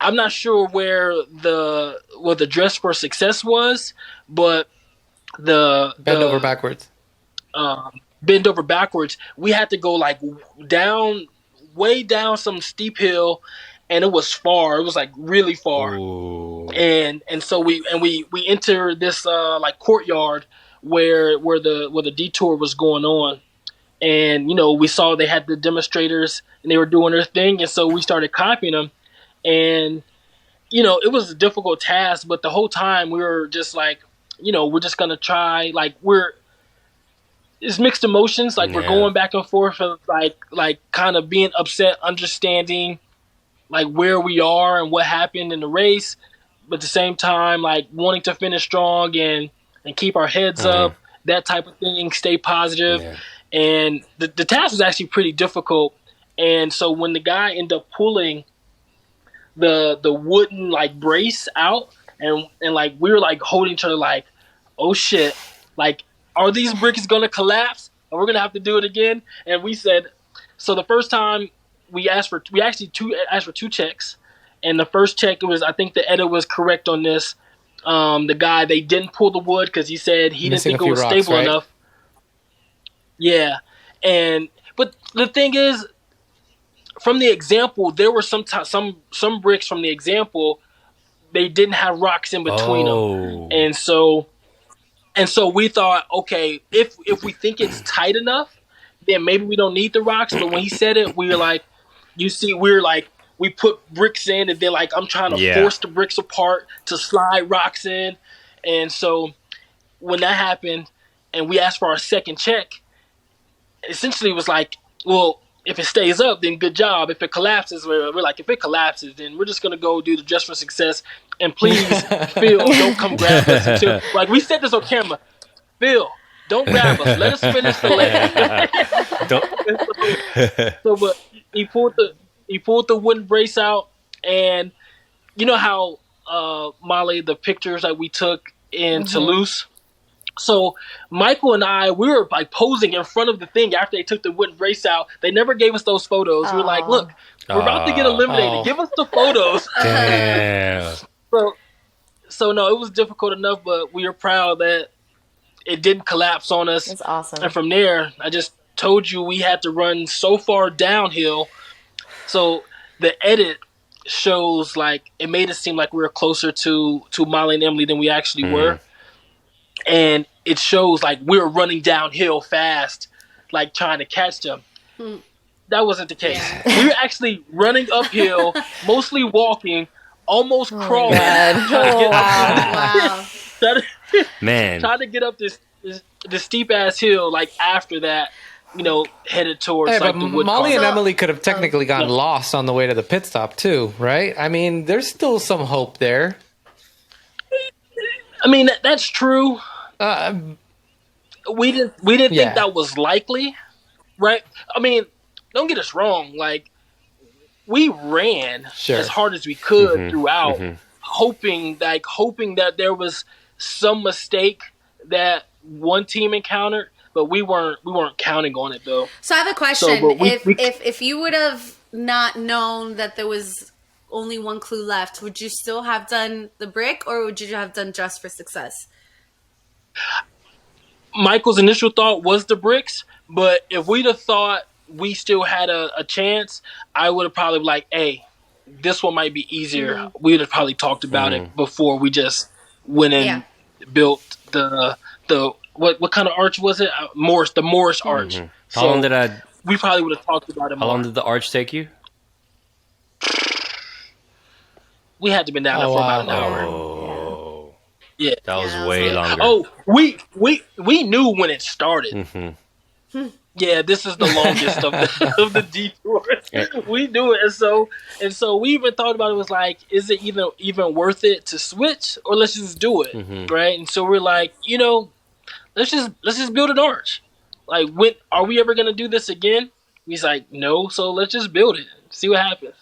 I'm not sure where the dress for success was, but the Bend over backwards. Bend over backwards. We had to go like way down some steep hill, and it was far. It was like really far. Ooh. And so we entered this like courtyard where the detour was going on. And we saw they had the demonstrators and they were doing their thing, and so we started copying them. And it was a difficult task, but the whole time we were just like, we're just gonna try. Like it's mixed emotions. Like we're going back and forth, of like kind of being upset, understanding like where we are and what happened in the race, but at the same time like wanting to finish strong and keep our heads up, that type of thing, stay positive. Yeah. And the task was actually pretty difficult. And so when the guy ended up pulling the wooden like brace out, and like we were like holding each other like, oh shit, like are these bricks going to collapse? Or we're going to have to do it again? And we said, so the first time we asked for two checks. And the first check, it was, I think the editor was correct on this. The guy, they didn't pull the wood because he said he didn't think it was stable enough. Yeah. But the thing is, from the example, there were some bricks from the example, they didn't have rocks in between them. And so we thought, okay, if we think it's tight enough, then maybe we don't need the rocks. But when he said it, we were like, we put bricks in, and then like I'm trying to force the bricks apart to slide rocks in. And so when that happened and we asked for our second check, essentially it was like, well, if it stays up, then good job. If it collapses, we're like, if it collapses, then we're just going to go do the Just for Success. And please, Phil, don't come grab us until, like, we said this on camera. Phil, don't grab us. Let us finish the leg. But he pulled the wooden brace out, and you know how Molly, the pictures that we took in Toulouse. So Michael and I, we were like posing in front of the thing after they took the wooden brace out. They never gave us those photos. We were like, look, we're about to get eliminated. Give us the photos. Damn. So no, it was difficult enough, but we are proud that it didn't collapse on us. That's awesome. And from there, I just told you we had to run so far downhill. So the edit shows like it made it seem like we were closer to Molly and Emily than we actually were. And it shows like we were running downhill fast, like trying to catch them. That wasn't the case. Yeah. We were actually running uphill, mostly walking, almost crawling. Wow. Trying to get up this steep ass hill. Like after that, headed towards like the wood. Molly and Emily could have technically gotten lost on the way to the pit stop too, right? I mean, there's still some hope there. I mean, that's true. We didn't think that was likely, right? I mean, don't get us wrong. Like, we ran as hard as we could throughout, hoping that there was some mistake that one team encountered, but we weren't counting on it though. So I have a question: if you would have not known that there was only one clue left, would you still have done the brick, or would you have done Just for Success? Michael's initial thought was the bricks, but if we'd have thought we still had a chance, I would have probably been like, hey, this one might be easier. We would have probably talked about it before we just went and built the what kind of arch was it? The Morris arch. How long did we probably would have talked about it more. How long did the arch take you? We had to been down there for about an hour. Oh. Yeah. That was way longer. Oh, we knew when it started. Yeah, this is the longest of the detour. We knew it, and so we even thought about it. Was like, is it even worth it to switch, or let's just do it, right? And so we're like, let's just build an arch. Like, when are we ever gonna do this again? He's like, no. So let's just build it, see what happens.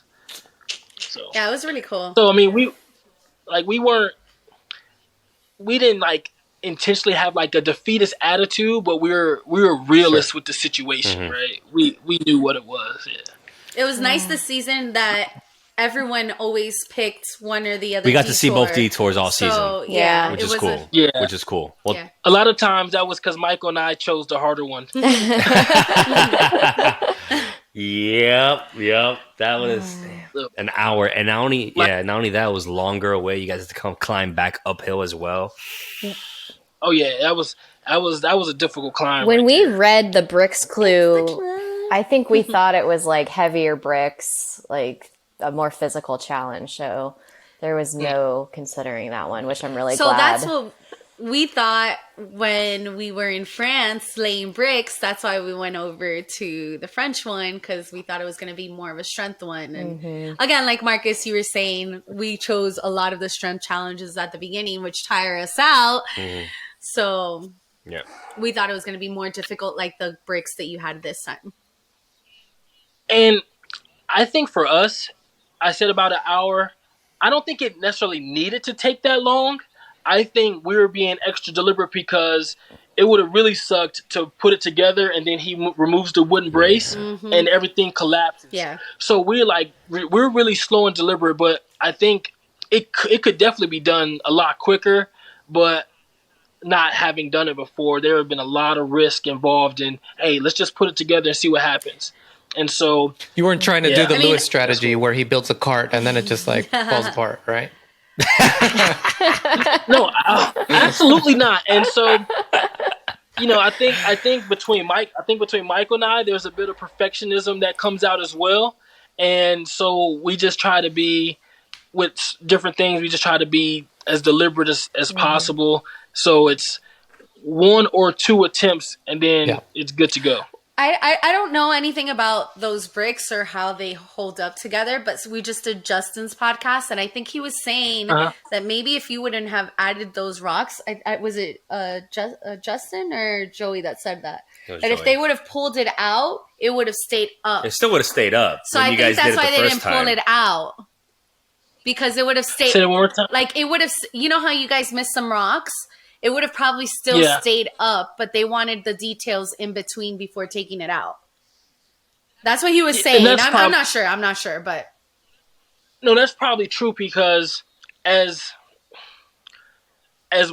So yeah, it was really cool. So I mean, we didn't like intentionally have like a defeatist attitude, but we were realists with the situation, right? We knew what it was. Yeah. It was nice this season that everyone always picked one or the other. We got to see both detours all season. Yeah, which is cool. Which is cool. Well, a lot of times that was because Michael and I chose the harder one. Yep. That was an hour, and not only that, it was longer away. You guys had to climb back uphill as well. Oh yeah, that was a difficult climb. When we read the bricks clue, I think we thought it was like heavier bricks, like a more physical challenge. So there was no considering that one, which I'm really glad. So that's what we thought when we were in France laying bricks. That's why we went over to the French one, because we thought it was going to be more of a strength one. And again, like Marcus, you were saying, we chose a lot of the strength challenges at the beginning, which tire us out. So we thought it was going to be more difficult, like the bricks that you had this time. And I think for us, I said about an hour. I don't think it necessarily needed to take that long. I think we were being extra deliberate because it would have really sucked to put it together and then he removes the wooden brace and everything collapses. Yeah. So we're really slow and deliberate, but I think it could definitely be done a lot quicker. But not having done it before, there have been a lot of risk involved in, hey, let's just put it together and see what happens. And so You weren't trying to do the I mean, Lewis strategy where he builds a cart and then it just like falls apart, right? no, absolutely not. And so, I think between Michael and I, there's a bit of perfectionism that comes out as well. And so we just try to be with different things. We just try to be as deliberate as possible. So it's 1 or 2 attempts and then it's good to go. I don't know anything about those bricks or how they hold up together, but we just did Justin's podcast, and I think he was saying that maybe if you wouldn't have added those rocks, was it Justin or Joey that said that? That if they would have pulled it out, it would have stayed up. It still would have stayed up. So I think that's why they didn't pull it out. Because it would have stayed. Say it one more time. Like it would have, how you guys missed some rocks? It would have probably still stayed up, but they wanted the details in between before taking it out. That's what he was saying. I'm not sure, but no, that's probably true because as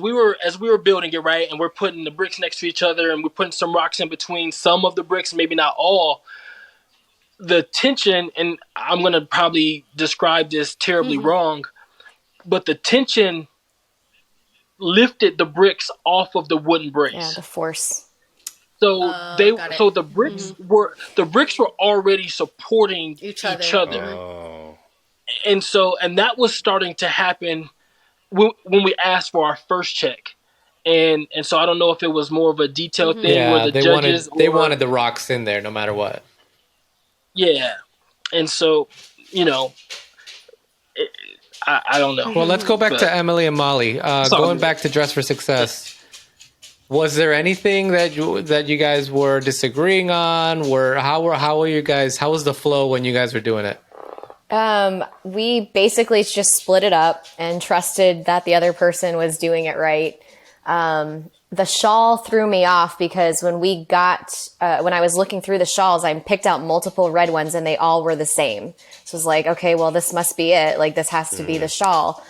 we were building it, right, and we're putting the bricks next to each other, and we're putting some rocks in between some of the bricks, maybe not all. The tension, and I'm gonna probably describe this terribly wrong, but the tension lifted the bricks off of the wooden brace. Yeah, the force. So the bricks were already supporting each other. Oh. And that was starting to happen when we asked for our first check. And so I don't know if it was more of a detailed thing where the judges wanted the rocks in there no matter what. Yeah. And so, I don't know. Well, let's go back to Emily and Molly. Going back to Dress for Success, was there anything that you guys were disagreeing on? How were you guys? How was the flow when you guys were doing it? We basically just split it up and trusted that the other person was doing it right. The shawl threw me off because when I was looking through the shawls, I picked out multiple red ones and they all were the same. So I was like, okay, well, this must be it. Like, this has to be the shawl.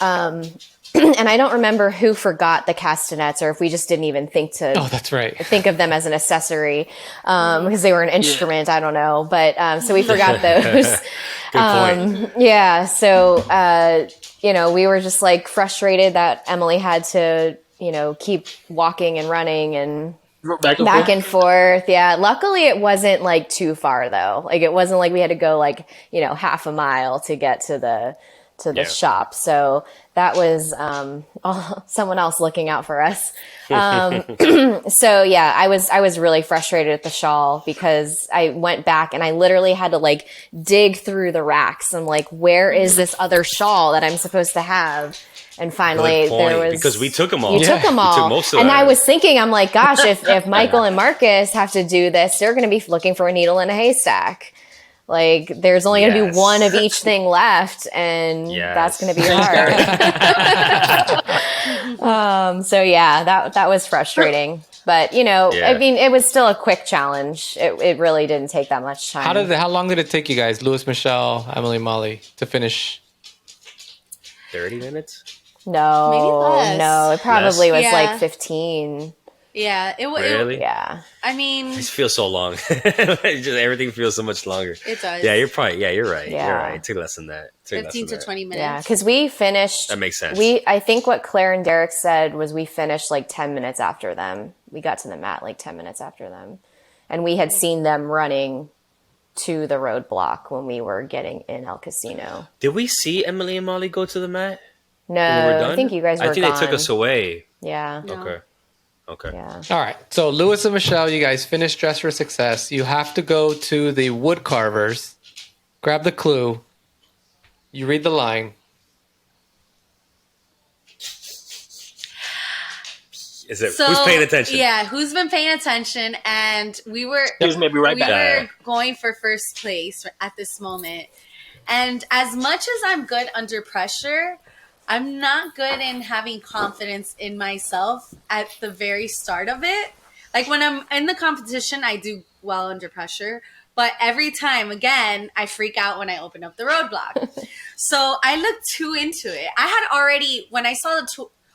And I don't remember who forgot the castanets or if we just didn't even think to that's right. think of them as an accessory because they were an instrument. I don't know. But so we forgot those. Good point. Yeah. So, we were just like frustrated that Emily had to keep walking and running and back and forth. Yeah. Luckily it wasn't like too far though. Like it wasn't like we had to go like, half a mile to get to the shop. So that was, someone else looking out for us. So yeah, I was really frustrated at the shawl because I went back and I literally had to like dig through the racks. I'm like, where is this other shawl that I'm supposed to have? And finally, there was because we took them all. You took them all, we took most of and them. I was thinking, I'm like, gosh, if Michael and Marcus have to do this, they're going to be looking for a needle in a haystack. Like, there's only going to be one of each thing left, and that's going to be hard. So yeah, that was frustrating. But I mean, it was still a quick challenge. It really didn't take that much time. How long did it take you guys, Louis, Michelle, Emily, Molly, to finish? 30 minutes. No, maybe less. No, it probably was like 15. Yeah, it was. Really? Yeah. I mean, it feels so long. Just everything feels so much longer. It does. Yeah, you're right. Yeah. You're right. It took less than that. 15 to 20 minutes. Yeah, because we finished. That makes sense. I think what Claire and Derek said was we finished like 10 minutes after them. We got to the mat like 10 minutes after them, and we had seen them running to the roadblock when we were getting in El Casino. Did we see Emily and Molly go to the mat? No, I think you guys were I think gone. they took us away. Yeah. No. Okay. Yeah. All right. So Louis and Michelle, you guys finished Dress for Success. You have to go to the wood carvers, grab the clue. You read the line. Who's paying attention? Yeah, who's been paying attention? And we were going for first place at this moment. And as much as I'm good under pressure, I'm not good in having confidence in myself at the very start of it. Like when I'm in the competition, I do well under pressure. But every time, again, I freak out when I open up the roadblock. So I looked too into it. I had already, when I saw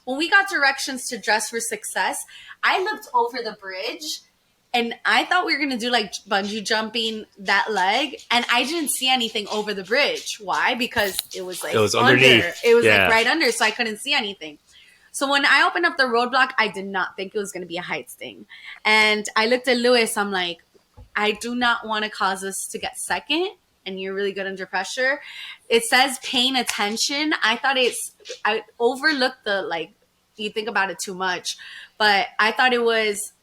when we got directions to dress for success, I looked over the bridge and I thought we were going to do like bungee jumping that leg. And I didn't see anything over the bridge. Why? Because it was like underneath. It was Yeah. like right under. So I couldn't see anything. So when I opened up the roadblock, I did not think it was going to be a heights thing. And I looked at Lewis. I'm like, I do not want to cause us to get second. And you're really good under pressure. It says paying attention. I overlooked you think about it too much. But I thought it was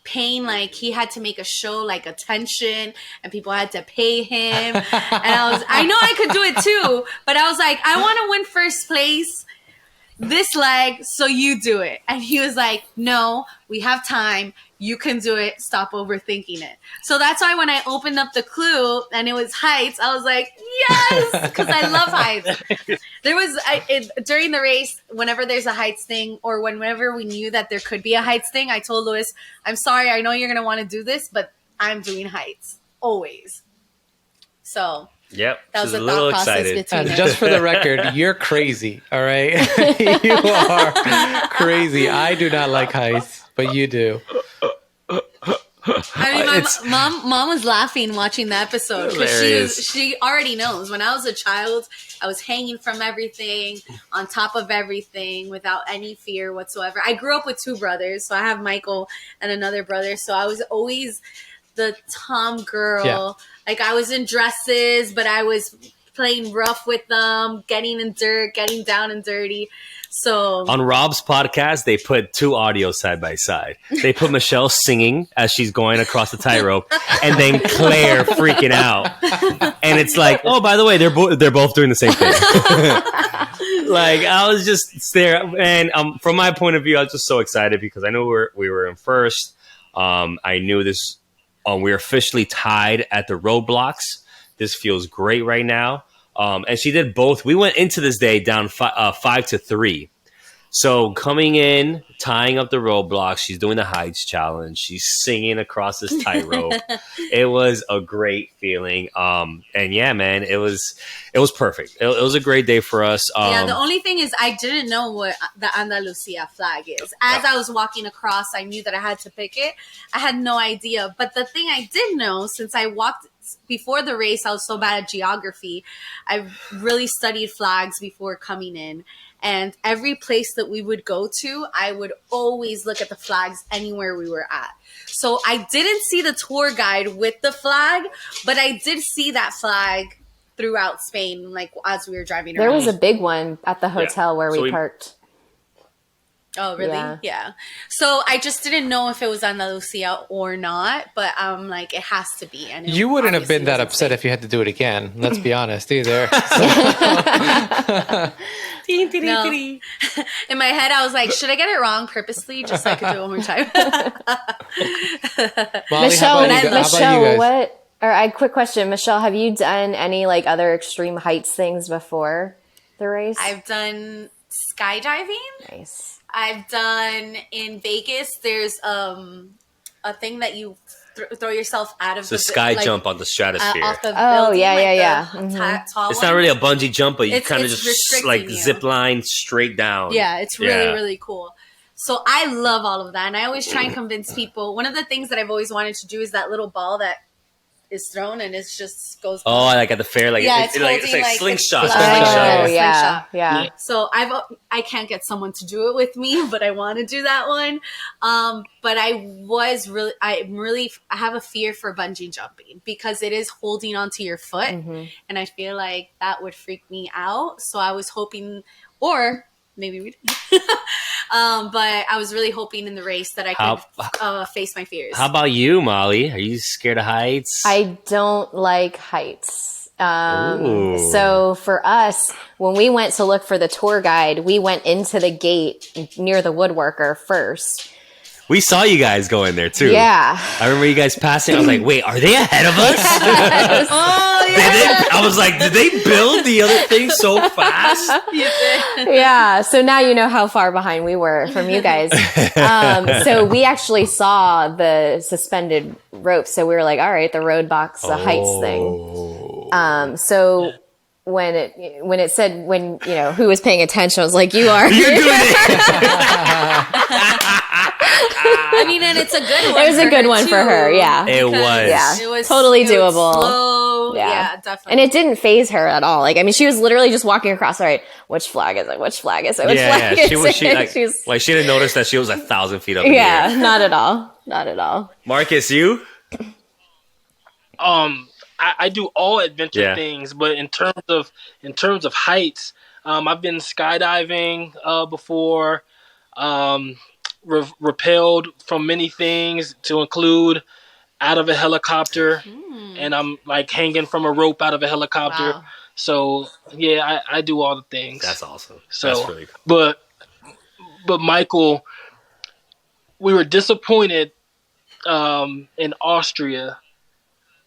paying, like he had to make a show like attention and people had to pay him. And I know I could do it too. But I was like, I want to win first place this leg, so you do it. And he was like, no, we have time. You can do it. Stop overthinking it. So that's why when I opened up the clue and it was heights, I was like, yes, because I love heights. There was, during the race, whenever there's a heights thing or whenever we knew that there could be a heights thing, I told Lewis, I'm sorry, I know you're going to want to do this, but I'm doing heights. Always. So... Yep. That was She's a a little thought process excited. between And us. just for the record, you're crazy. All right, you are crazy. I do not like heights, but you do. I mean, mom was laughing watching the episode because she already knows. When I was a child, I was hanging from everything, on top of everything, without any fear whatsoever. I grew up with two brothers, so I have Michael and another brother. So I was always the tom girl. Yeah. Like I was in dresses, but I was playing rough with them, getting in dirt, getting down and dirty. So on Rob's podcast, they put two audios side by side. They put Michelle singing as she's going across the tightrope, and then Claire freaking out. And it's like, oh, by the way, they're both doing the same thing. Like I was just there, and from my point of view, I was just so excited because I knew we were in first. I knew this. We're officially tied at the roadblocks. This feels great right now. And she did both. We went into this day down 5-3. So coming in, tying up the roadblocks, she's doing the heights challenge. She's singing across this tightrope. It was a great feeling. And yeah, man, it was perfect. It was a great day for us. Yeah, the only thing is I didn't know what the Andalusia flag is. As I was walking across, I knew that I had to pick it. I had no idea. But the thing I did know, since I walked before the race, I was so bad at geography. I really studied flags before coming in. And every place that we would go to, I would always look at the flags anywhere we were at. So I didn't see the tour guide with the flag, but I did see that flag throughout Spain, like as we were driving around. There was a big one at the hotel where we parked. Oh, really? Yeah. So I just didn't know if it was Andalusia or not, but I'm like, it has to be. And you wouldn't have been that upset if you had to do it again. Let's be honest, either. No. In my head, I was like, should I get it wrong purposely just so I could do it one more time? Molly, Michelle, what? Or quick question, Michelle, have you done any like other extreme heights things before the race? I've done skydiving. Nice. I've done in Vegas. There's a thing that you throw yourself out of the sky jump on the stratosphere. Off the building, yeah. Tall it's one. not really a bungee jump, but you kind of it's just like zip line straight down. Yeah, it's really, really cool. So I love all of that. And I always try and convince people. One of the things that I've always wanted to do is that little ball that is thrown and it just goes. Oh, like at the fair, like it's like slingshot. Yeah. So I can't get someone to do it with me, but I want to do that one. But I have a fear for bungee jumping because it is holding onto your foot, and I feel like that would freak me out. So I was hoping, or maybe we didn't. But I was really hoping in the race that I could face my fears. How about you, Molly? Are you scared of heights? I don't like heights. So for us, when we went to look for the tour guide, we went into the gate near the woodworker first. We saw you guys go in there too. Yeah. I remember you guys passing. I was like, wait, are they ahead of us? Yes. Oh yeah. I was like, did they build the other thing so fast? Yeah. So now you know how far behind we were from you guys. So we actually saw the suspended rope. So we were like, all right, the road box, the heights thing. So when it said who was paying attention, I was like, you are. You're doing it. I mean, and it's a good one. It was a good one for her. Yeah. It was. Yeah. It was totally it was doable. slow. Yeah, definitely. And it didn't phase her at all. Like, I mean, she was literally just walking across. All right, which flag is it? Which flag is it? Which flag is it? She didn't notice that she was 1,000 feet up in the air. Not at all. Not at all. Marcus, you? I do all adventure things, but in terms of heights, I've been skydiving before, rappelled from many things to include out of a helicopter, and I'm like hanging from a rope out of a helicopter. Wow. So yeah, I do all the things. That's awesome. So, that's really cool. But Michael, we were disappointed in Austria.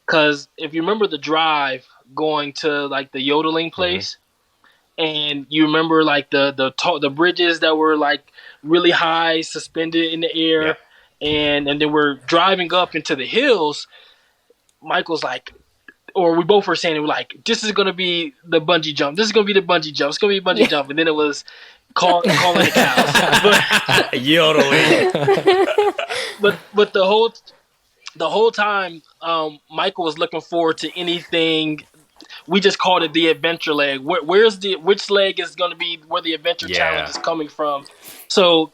Because if you remember the drive going to like the yodeling place, and you remember like the bridges that were like really high, suspended in the air, and then we're driving up into the hills. Michael's like, or we both were saying it, we're like, this is gonna be the bungee jump. This is gonna be the bungee jump. It's gonna be a bungee jump, and then it was calling the cows. Yodeling. but the whole time, Michael was looking forward to anything. We just called it the adventure leg. Which leg is going to be where the adventure challenge is coming from? So,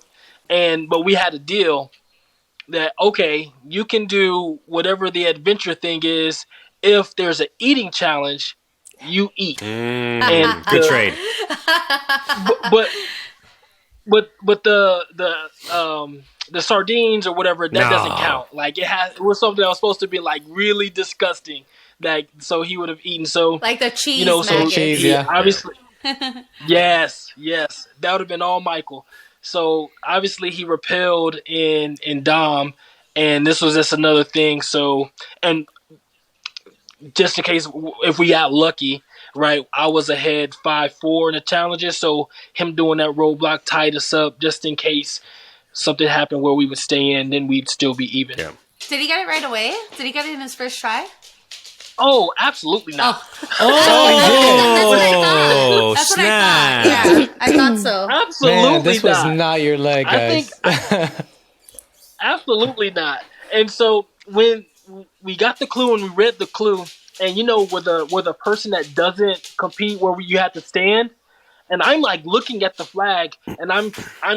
but we had a deal that, okay, you can do whatever the adventure thing is. If there's an eating challenge, you eat. And good trade. But the sardines or whatever, that doesn't count. Like it was something that was supposed to be like really disgusting. Like, so he would have eaten. So like the cheese, so cheese, obviously, yes, that would have been all Michael. So obviously he repelled in Dom, and this was just another thing. So, and just in case if we got lucky, right, I was ahead 5-4 in the challenges. So him doing that roadblock tied us up just in case something happened where we would stay in, then we'd still be even. Did he get it right away? Did he get it in his first try? Oh, absolutely not. Oh, That's what I snap. thought. Yeah, I thought so. Absolutely Man, this was not your leg, guys. Absolutely not. And so when we got the clue and we read the clue, and with a person that doesn't compete where you have to stand, and I'm like looking at the flag, and I'm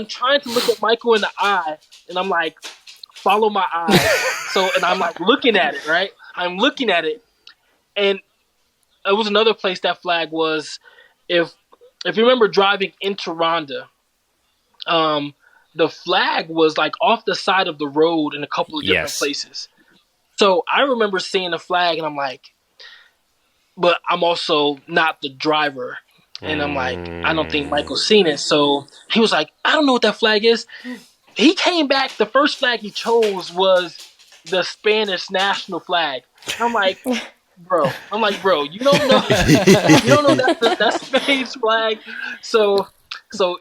trying to look at Michael in the eye, and I'm like, follow my eye. So, and I'm like looking at it, right? I'm looking at it, and it was another place that flag was. If you remember driving into Ronda, the flag was like off the side of the road in a couple of different places. So I remember seeing the flag, and I'm like, but I'm also not the driver. And I'm like, I don't think Michael's seen it. So he was like, I don't know what that flag is. He came back. The first flag he chose was the Spanish national flag. I'm like, bro, you don't know. You don't know that's Spain's flag. So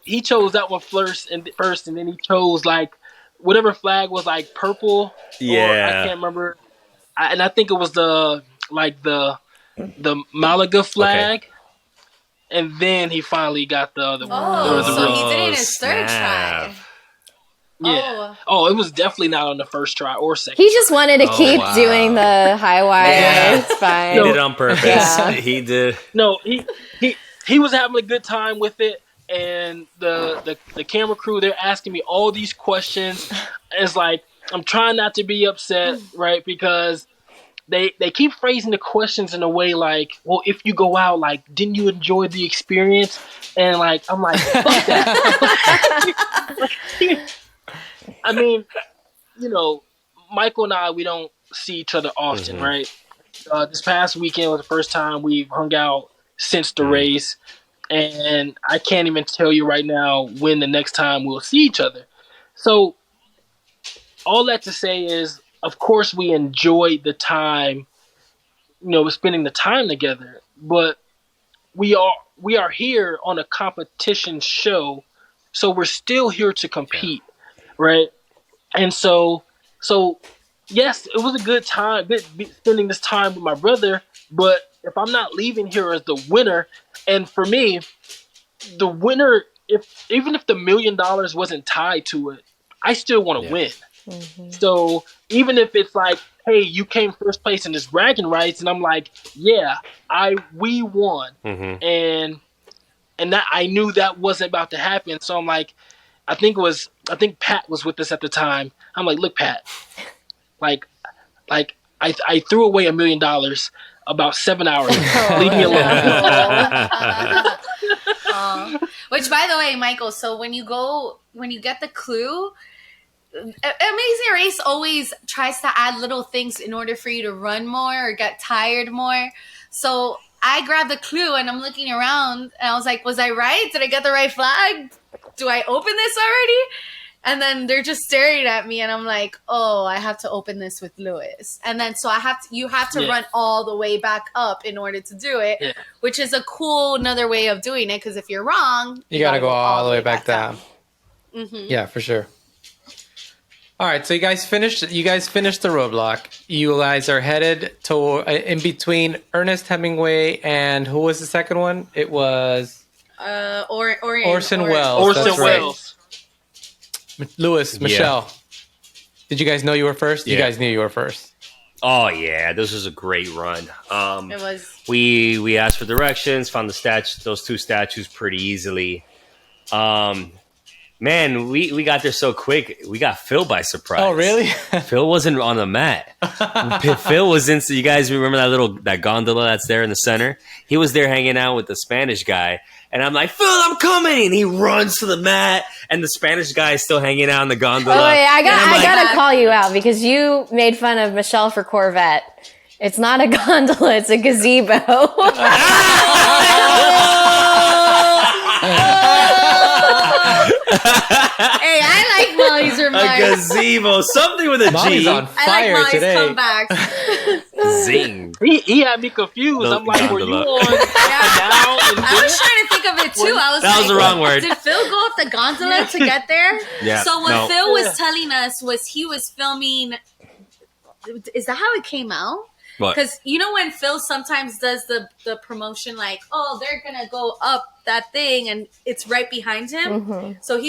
he chose that one first, and then he chose like whatever flag was like purple. Yeah, or I can't remember. And I think it was the Malaga flag. Okay. And then he finally got the other one. So he did it in his third try. Yeah. Oh, it was definitely not on the first try or second. He just wanted to keep doing the high wire. Yeah. It's fine. He did it on purpose. Yeah. He did. No, he was having a good time with it, and the camera crew, they're asking me all these questions. It's like I'm trying not to be upset, right? Because they keep phrasing the questions in a way like, well, if you go out, like, didn't you enjoy the experience? And like, I'm like, fuck that. I mean, Michael and I, we don't see each other often, right? This past weekend was the first time we've hung out since the race, and I can't even tell you right now when the next time we'll see each other. So all that to say is, of course, we enjoyed the time, spending the time together. But we are here on a competition show, so we're still here to compete, right? And so yes, it was a good time spending this time with my brother. But if I'm not leaving here as the winner, and for me, the winner, even if the $1 million wasn't tied to it, I still want to win. Mm-hmm. So even if it's like, hey, you came first place in this bragging rights, and I'm like, yeah, we won, and that I knew that wasn't about to happen. So I'm like, I think Pat was with us at the time. I'm like, look, Pat, like I threw away $1 million about 7 hours. Leave me alone. Which, by the way, Michael, so when you get the clue, Amazing Race always tries to add little things in order for you to run more or get tired more. So I grabbed the clue and I'm looking around and I was like, was I right? Did I get the right flag? Do I open this already? And then they're just staring at me and I'm like, oh, I have to open this with Lewis. And then so you have to run all the way back up in order to do it, which is a cool another way of doing it, because if you're wrong, you got to go all the way back down. Mm-hmm. Yeah, for sure. All right, so you guys finished the roadblock. You guys are headed to in between Ernest Hemingway and who was the second one? It was Orson Welles. Orson Welles. Lewis, Michelle. Did you guys know you were first? You guys knew you were first. Oh yeah, this was a great run. It was. We asked for directions, found those two statues pretty easily. Man, we got there so quick. We got Phil by surprise. Oh, really? Phil wasn't on the mat. Phil was in. So you guys remember that gondola that's there in the center? He was there hanging out with the Spanish guy, and I'm like, Phil, I'm coming. And he runs to the mat, and the Spanish guy is still hanging out in the gondola. Oh, yeah, I gotta call you out because you made fun of Michelle for Corvette. It's not a gondola; it's a gazebo. Hey, I like Molly's remarks. A gazebo, something with a Molly's G. on fire I like today. Molly's comebacks. Zing. He had me confused. I'm like, were you on down? I was trying to think of it too. I was that was the wrong word. Did Phil go up the gondola to get there? Yeah. So what Phil was telling us was he was filming. Is that how it came out? Because you know when Phil sometimes does the promotion, like, oh, they're gonna go up that thing, and it's right behind him. Mm-hmm. So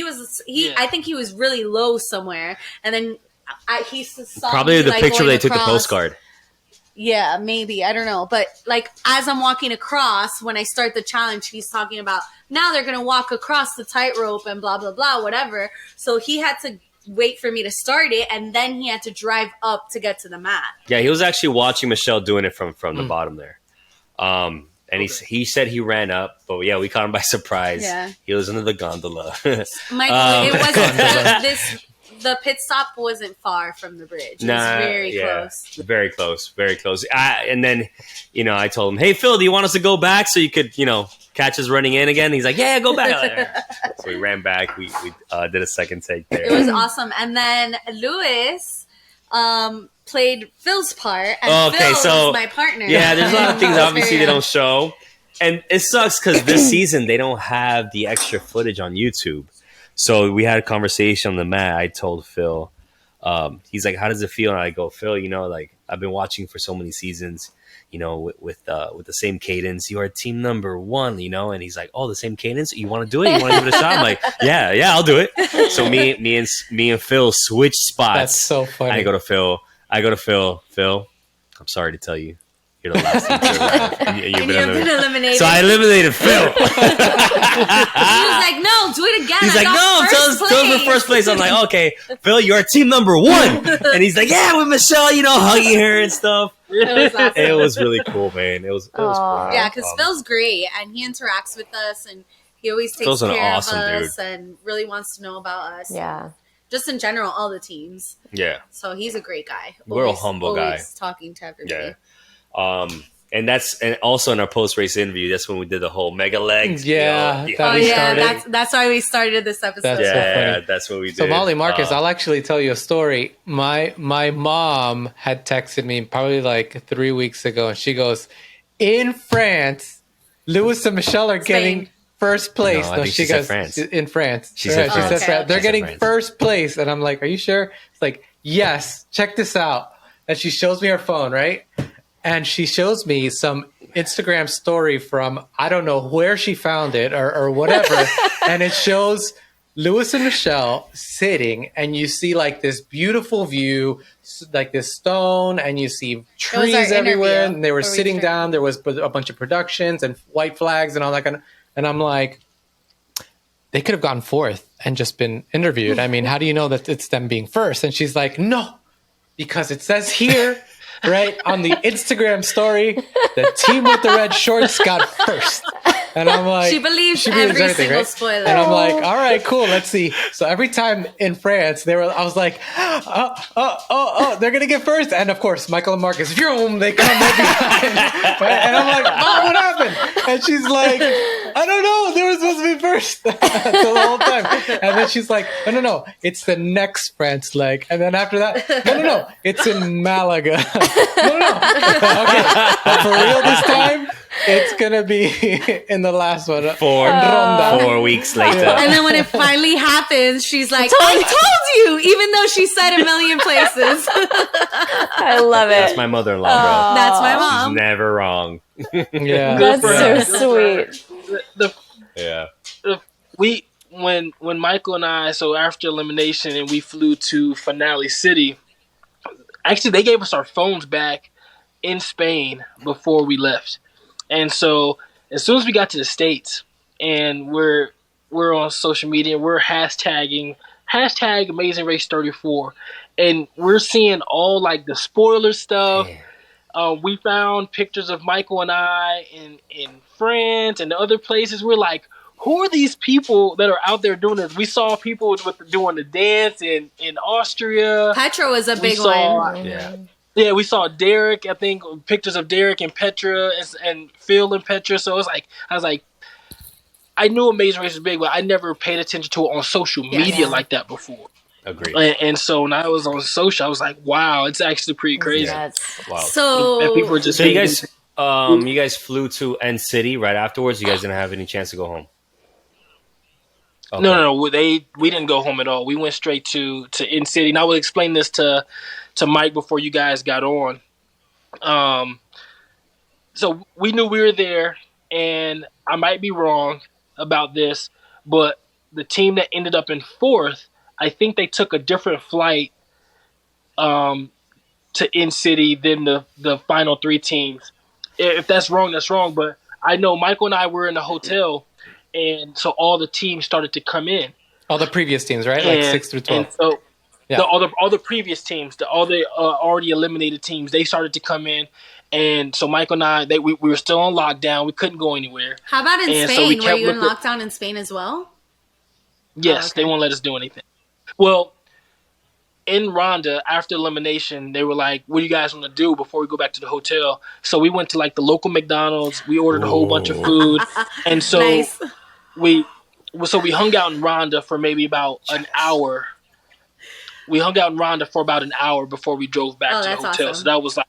I think he was really low somewhere, and then he saw probably me, the like, picture going they took the across. postcard. Yeah, maybe. I don't know. But like as I'm walking across, when I start the challenge, he's talking about now they're gonna walk across the tightrope and blah blah blah, whatever. So he had to wait for me to start it, and then he had to drive up to get to the mat. Yeah, he was actually watching Michelle doing it from the bottom there. And he said he ran up, but yeah, we caught him by surprise. Yeah. He was under the gondola. Michael, it wasn't the pit stop wasn't far from the bridge. It was very close. Very close. Very close. And then, I told him, hey, Phil, do you want us to go back so you could, catch us running in again? He's like, yeah, go back. So we ran back. We did a second take there. It was awesome. And then Lewis played Phil's part, and Phil was my partner. Yeah, there's a lot of things obviously they don't show. And it sucks because this season they don't have the extra footage on YouTube. So we had a conversation on the mat. I told Phil, he's like, how does it feel? And I go, Phil, I've been watching for so many seasons, with the same cadence. You are team number 1, and he's like, oh, the same cadence? You want to do it? You want to give it a shot? I'm like, yeah, I'll do it. So me and Phil switch spots. That's so funny. I go to Phil. Phil, I'm sorry to tell you, you're the last team. You've been eliminated. So I eliminated Phil. He was like, no, do it again. He's like, no, tell us the first place. I'm like, okay, Phil, you're team number 1. And he's like, yeah, with Michelle, hugging her and stuff. It was awesome. It was really cool, man. It was cool. Yeah, because Phil's great, and he interacts with us, and he always takes care of us and really wants to know about us. Yeah. Just in general, all the teams. Yeah. So he's a great guy. We're a humble guy. Talking to everybody. Yeah. And also in our post race interview, that's when we did the whole mega legs. Yeah, you know, that Oh we yeah, started. that's why we started this episode. That's so funny. that's what we did. So Molly Marcus, I'll actually tell you a story. My mom had texted me probably like 3 weeks ago, and she goes, "In France, Lewis and Michelle are getting first place." No, I think she said France. In France. She said France. She said France. They're She said getting France. first place, and I'm like, "Are you sure?" It's like, "Yes. Check this out." And she shows me her phone, right? And she shows me some Instagram story from, I don't know where she found it or whatever. And it shows Lewis and Michelle sitting, and you see like this beautiful view, like this stone, and you see trees everywhere. And they were sitting down. There was a bunch of productions and white flags and all that kind of. And I'm like, they could have gone fourth and just been interviewed. I mean, how do you know that it's them being first? And she's like, no, because it says here, right on the Instagram story, the team with the red shorts got first. And I'm like, She believes every everything, single right? spoiler. And I'm like, all right, cool. Let's see. So every time in France, I was like, they're gonna get first. And of course, Michael and Marcus, vroom, they come right behind. Right? And I'm like, Mom, what happened? And she's like, I don't know. They were supposed to be first the whole time. And then she's like, no, it's the next France leg. And then after that, no, it's in Malaga. No. Okay, but for real this time, it's gonna be in the last one. 4 weeks later. And then when it finally happens, she's like, I told you, even though she said a million places. I love it. That's my mother-in-law, bro. That's my mom. She's never wrong. Yeah, That's so sweet. When Michael and I, so after elimination, and we flew to Finale City. Actually, they gave us our phones back in Spain before we left. And so as soon as we got to the States, and we're on social media, we're hashtag Amazing Race 34, and we're seeing all like the spoiler stuff. We found pictures of Michael and I in France and other places. We're like, who are these people that are out there doing this? We saw people doing the dance in Austria. Petra was a big one. Yeah, we saw Derek. I think pictures of Derek and Petra and Phil and Petra. So I was like, I knew Amazing Race was big, but I never paid attention to it on social media like that before. Agreed. And so when I was on social, I was like, wow, it's actually pretty crazy. Wow. So, and people were just So you guys flew to N City right afterwards. You guys didn't have any chance to go home. Okay. No. We didn't go home at all. We went straight to N City, and I will explain this to Mike before you guys got on. So we knew we were there, and I might be wrong about this, but the team that ended up in fourth, I think they took a different flight to N City than the final three teams. If that's wrong, that's wrong. But I know Michael and I were in the hotel, and so all the teams started to come in. All the previous teams, right? Like 6 through 12. And so all the previous teams, all the already eliminated teams, they started to come in. And so Michael and I, we were still on lockdown. We couldn't go anywhere. how about in And so Spain? we Were kept you in looking- lockdown in Spain as well? Yes, okay. they won't let us do anything. Well, in Rhonda, after elimination, they were like, what do you guys want to do before we go back to the hotel? So we went to like the local McDonald's. We ordered a whole bunch of food. And so Nice. we hung out in Rhonda for maybe about an hour. We hung out in Rhonda for about an hour before we drove back to the that's hotel. awesome. So that was like,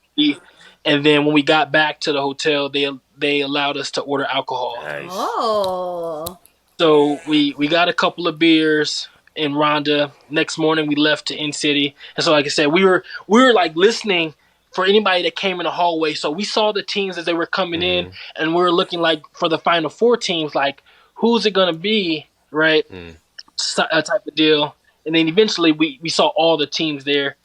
and then when we got back to the hotel, they allowed us to order alcohol. Nice. Oh. So we got a couple of beers in Rhonda. Next morning we left to N City. And so like I said, we were like listening for anybody that came in the hallway. So we saw the teams as they were coming in, and we were looking like for the final four teams, like who's it gonna be, right? That type of deal. And then eventually we saw all the teams there.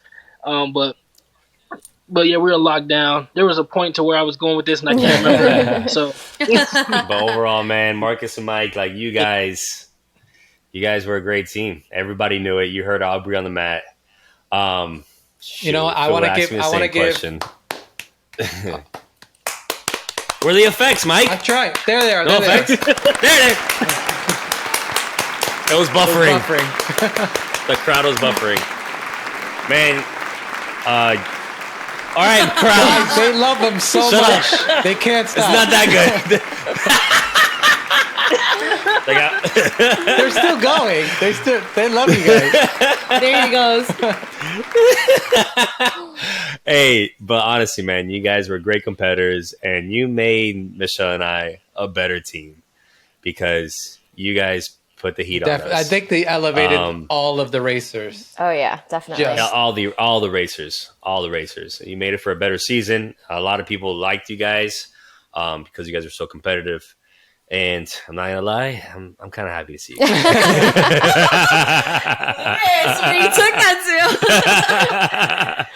But yeah, we were locked down. There was a point to where I was going with this, and I can't remember. So, But overall, man, Marcus and Mike, like you guys were a great team. Everybody knew it. You heard Aubrey on the mat. You know, I want to give. Where are the effects, Mike? I tried. There they are. No There they effects. are. There. It was buffering. The crowd was buffering. Man, All right, crowd. They love him so Shut much. up. They can't stop. It's not that good. They're still going. They love you guys. There he goes. Hey, but honestly, man, you guys were great competitors, and you made Michelle and I a better team because you guys put the heat on us. I think they elevated all of the racers. Oh yeah, definitely. Just- Yeah, all the racers. You made it for a better season. A lot of people liked you guys because you guys are so competitive. And I'm not gonna lie, I'm kind of happy to see you. Yes, where you took that to.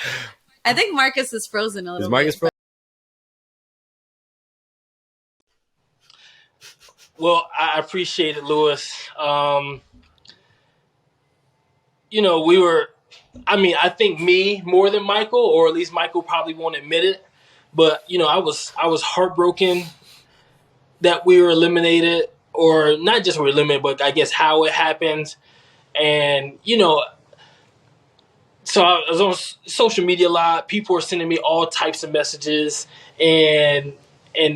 I think Marcus is frozen a little Is Marcus bit. Well, I appreciate it, Lewis. I think me more than Michael, or at least Michael probably won't admit it. But, I was heartbroken that we were eliminated, or not just we're eliminated, but I guess how it happened. And, so I was on social media a lot. People were sending me all types of messages, and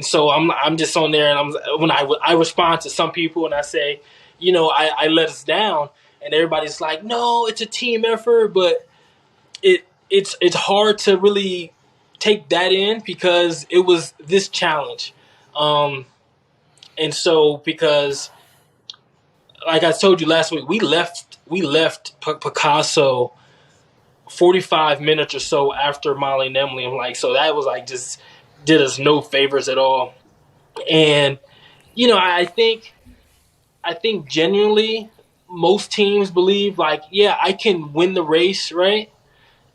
so I'm just on there, and I respond to some people, and I say, I let us down, and everybody's like, no, it's a team effort, but it's hard to really take that in because it was this challenge, and so because, like I told you last week, we left Picasso 45 minutes or so after Molly and Emily. I'm like, so that was like just did us no favors at all. And I think genuinely most teams believe like, yeah, I can win the race, right?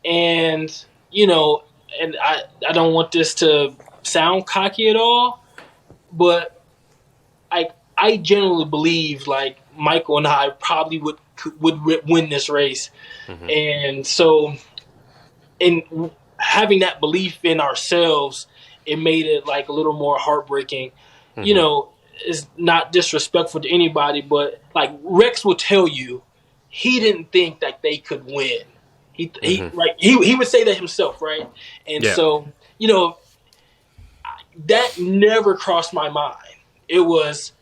And and I don't want this to sound cocky at all, but I genuinely believe like Michael and I probably would win this race. Mm-hmm. And so in having that belief in ourselves, it made it like a little more heartbreaking. Mm-hmm. It's not disrespectful to anybody, but like Rex will tell you he didn't think that they could win. He would say that himself, right? And so, that never crossed my mind. It was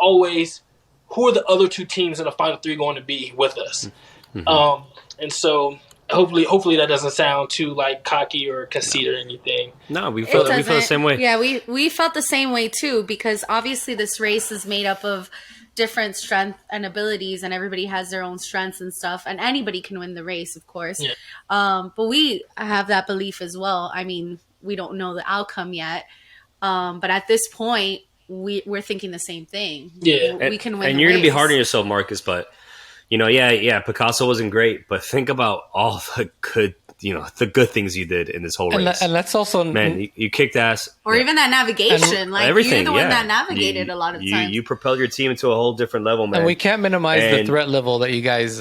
always, who are the other two teams in the final three going to be with us? Mm-hmm. And so hopefully that doesn't sound too like cocky or conceited or anything. No, we feel the same way. Yeah, we felt the same way too, because obviously this race is made up of different strength and abilities, and everybody has their own strengths and stuff, and anybody can win the race, of course. Yeah. But we have that belief as well. I mean, we don't know the outcome yet, but at this point, we're thinking the same thing. Yeah, we can win. And you're going to be hard on yourself, Marcus. But Picasso wasn't great, but think about all the good, the good things you did in this whole race. And that's also, man, you kicked ass, or even that navigation, and like everything. You're the one that navigated a lot of times. You propelled your team into a whole different level, man. And we can't minimize the threat level that you guys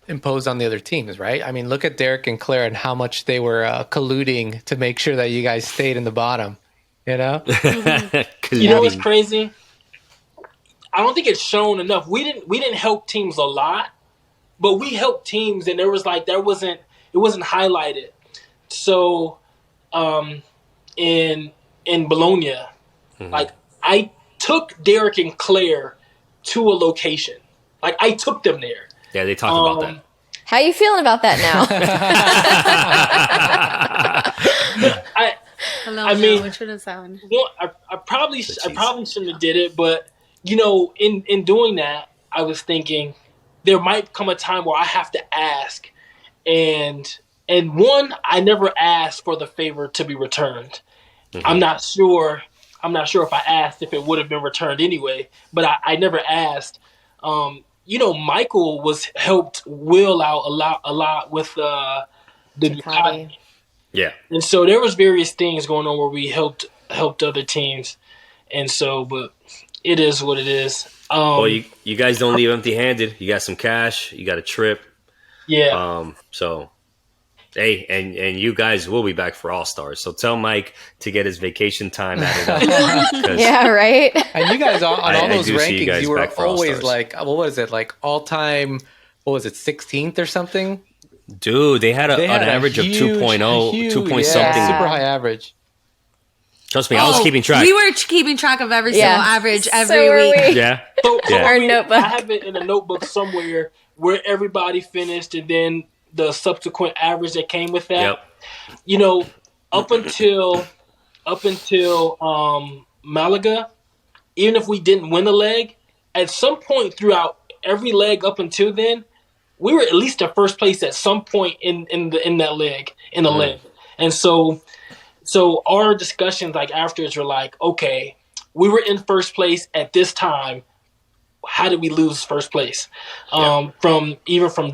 imposed on the other teams, right? I mean, look at Derek and Claire and how much they were colluding to make sure that you guys stayed in the bottom. Mm-hmm. What's crazy? I don't think it's shown enough. We didn't help teams a lot, but we helped teams, and it wasn't highlighted. So, in Bologna, mm-hmm. like I took Derek and Claire to a location. Like I took them there. Yeah, they talked about that. How you feeling about that now? I mean, which one is that one? Well, I probably shouldn't have did it, but in doing that, I was thinking there might come a time where I have to ask, and one, I never asked for the favor to be returned. Mm-hmm. I'm not sure if I asked if it would have been returned anyway, but I never asked. Michael was helped Will out a lot with the Ducati. Yeah. And so there was various things going on where we helped other teams. And so, but it is what it is. Well, you guys don't leave empty-handed. You got some cash. You got a trip. Yeah. So, hey, and you guys will be back for All-Stars. So tell Mike to get his vacation time added up. Yeah, right. And you guys, on all those rankings, you were always All-Stars. like, what was it, like all-time, 16th or something? Dude, they had an average of 2.0, 2 point something. Super high average. Trust me, I was keeping track. We were keeping track of every single average every So were week. we. Yeah. So Our notebook. I have it in a notebook somewhere where everybody finished, and then the subsequent average that came with that. Yep. You know, up until Malaga, even if we didn't win a leg, at some point throughout every leg up until then, we were at least in first place at some point in that leg, in the leg. And so our discussions like afterwards were like, okay, we were in first place at this time. How did we lose first place? From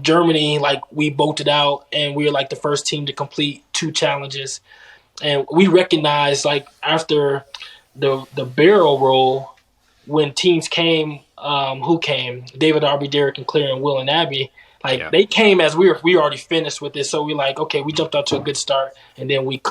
Germany, like we bolted out and we were like the first team to complete 2 challenges. And we recognized like after the barrel roll, when teams came, who came? David, Aubrey, Derek, and Claire, and Will and Abby. Like they came as we already finished with this. So we're like, okay, we jumped out to a good start, and then we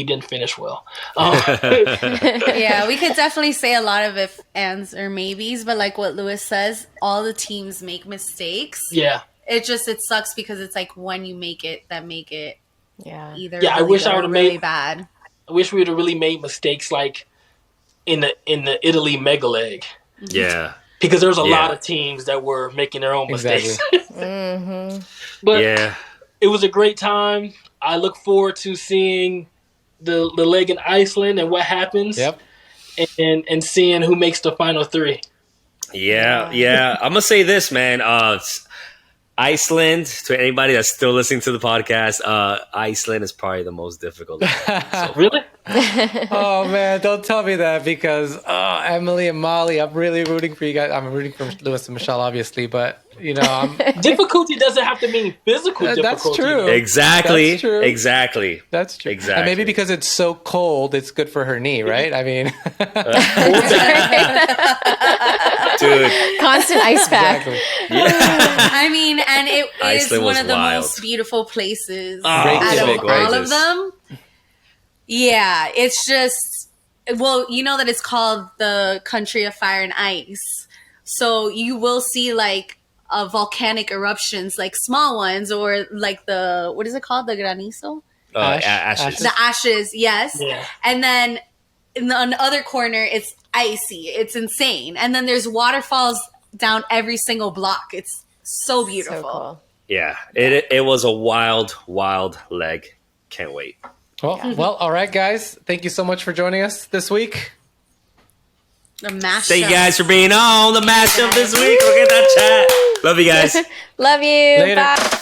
didn't finish well. Yeah, we could definitely say a lot of if, ands, or maybes, but like what Lewis says, all the teams make mistakes. Yeah. It sucks because it's like when you make it, that make it either really I wish good I or would have really made bad. I wish we would have really made mistakes like in the Italy mega leg. Yeah. Because there's a lot of teams that were making their own mistakes. But it was a great time. I look forward to seeing the leg in Iceland and what happens. Yep. And seeing who makes the final 3. Yeah. I'm gonna say this, man. Iceland, to anybody that's still listening to the podcast, Iceland is probably the most difficult. So. Really? Oh man, don't tell me that because Emily and Molly, I'm really rooting for you guys. I'm rooting for Lewis and Michelle, obviously, but you know, difficulty doesn't have to mean physical difficulty. That's true. Exactly. That's true. Exactly. That's true. Exactly. And maybe because it's so cold, it's good for her knee, right? I mean, dude, Constant ice pack. exactly. I mean, and it is Iceland one was of the wild. most beautiful places Oh, out of Reykjavik, all of them. Yeah, it's just, well, you know that it's called the country of fire and ice. So you will see like volcanic eruptions, like small ones, or like the, what is it called? The granizo? ashes. The ashes, yes. Yeah. And then on the other corner, it's icy. It's insane. And then there's waterfalls down every single block. It's so beautiful. So cool. Yeah, it was a wild leg. Can't wait. Well, all right, guys. Thank you so much for joining us this week. The mashup. Thank you guys for being on the mashup this week. Look at that chat. Love you guys. Love you. Later. Bye.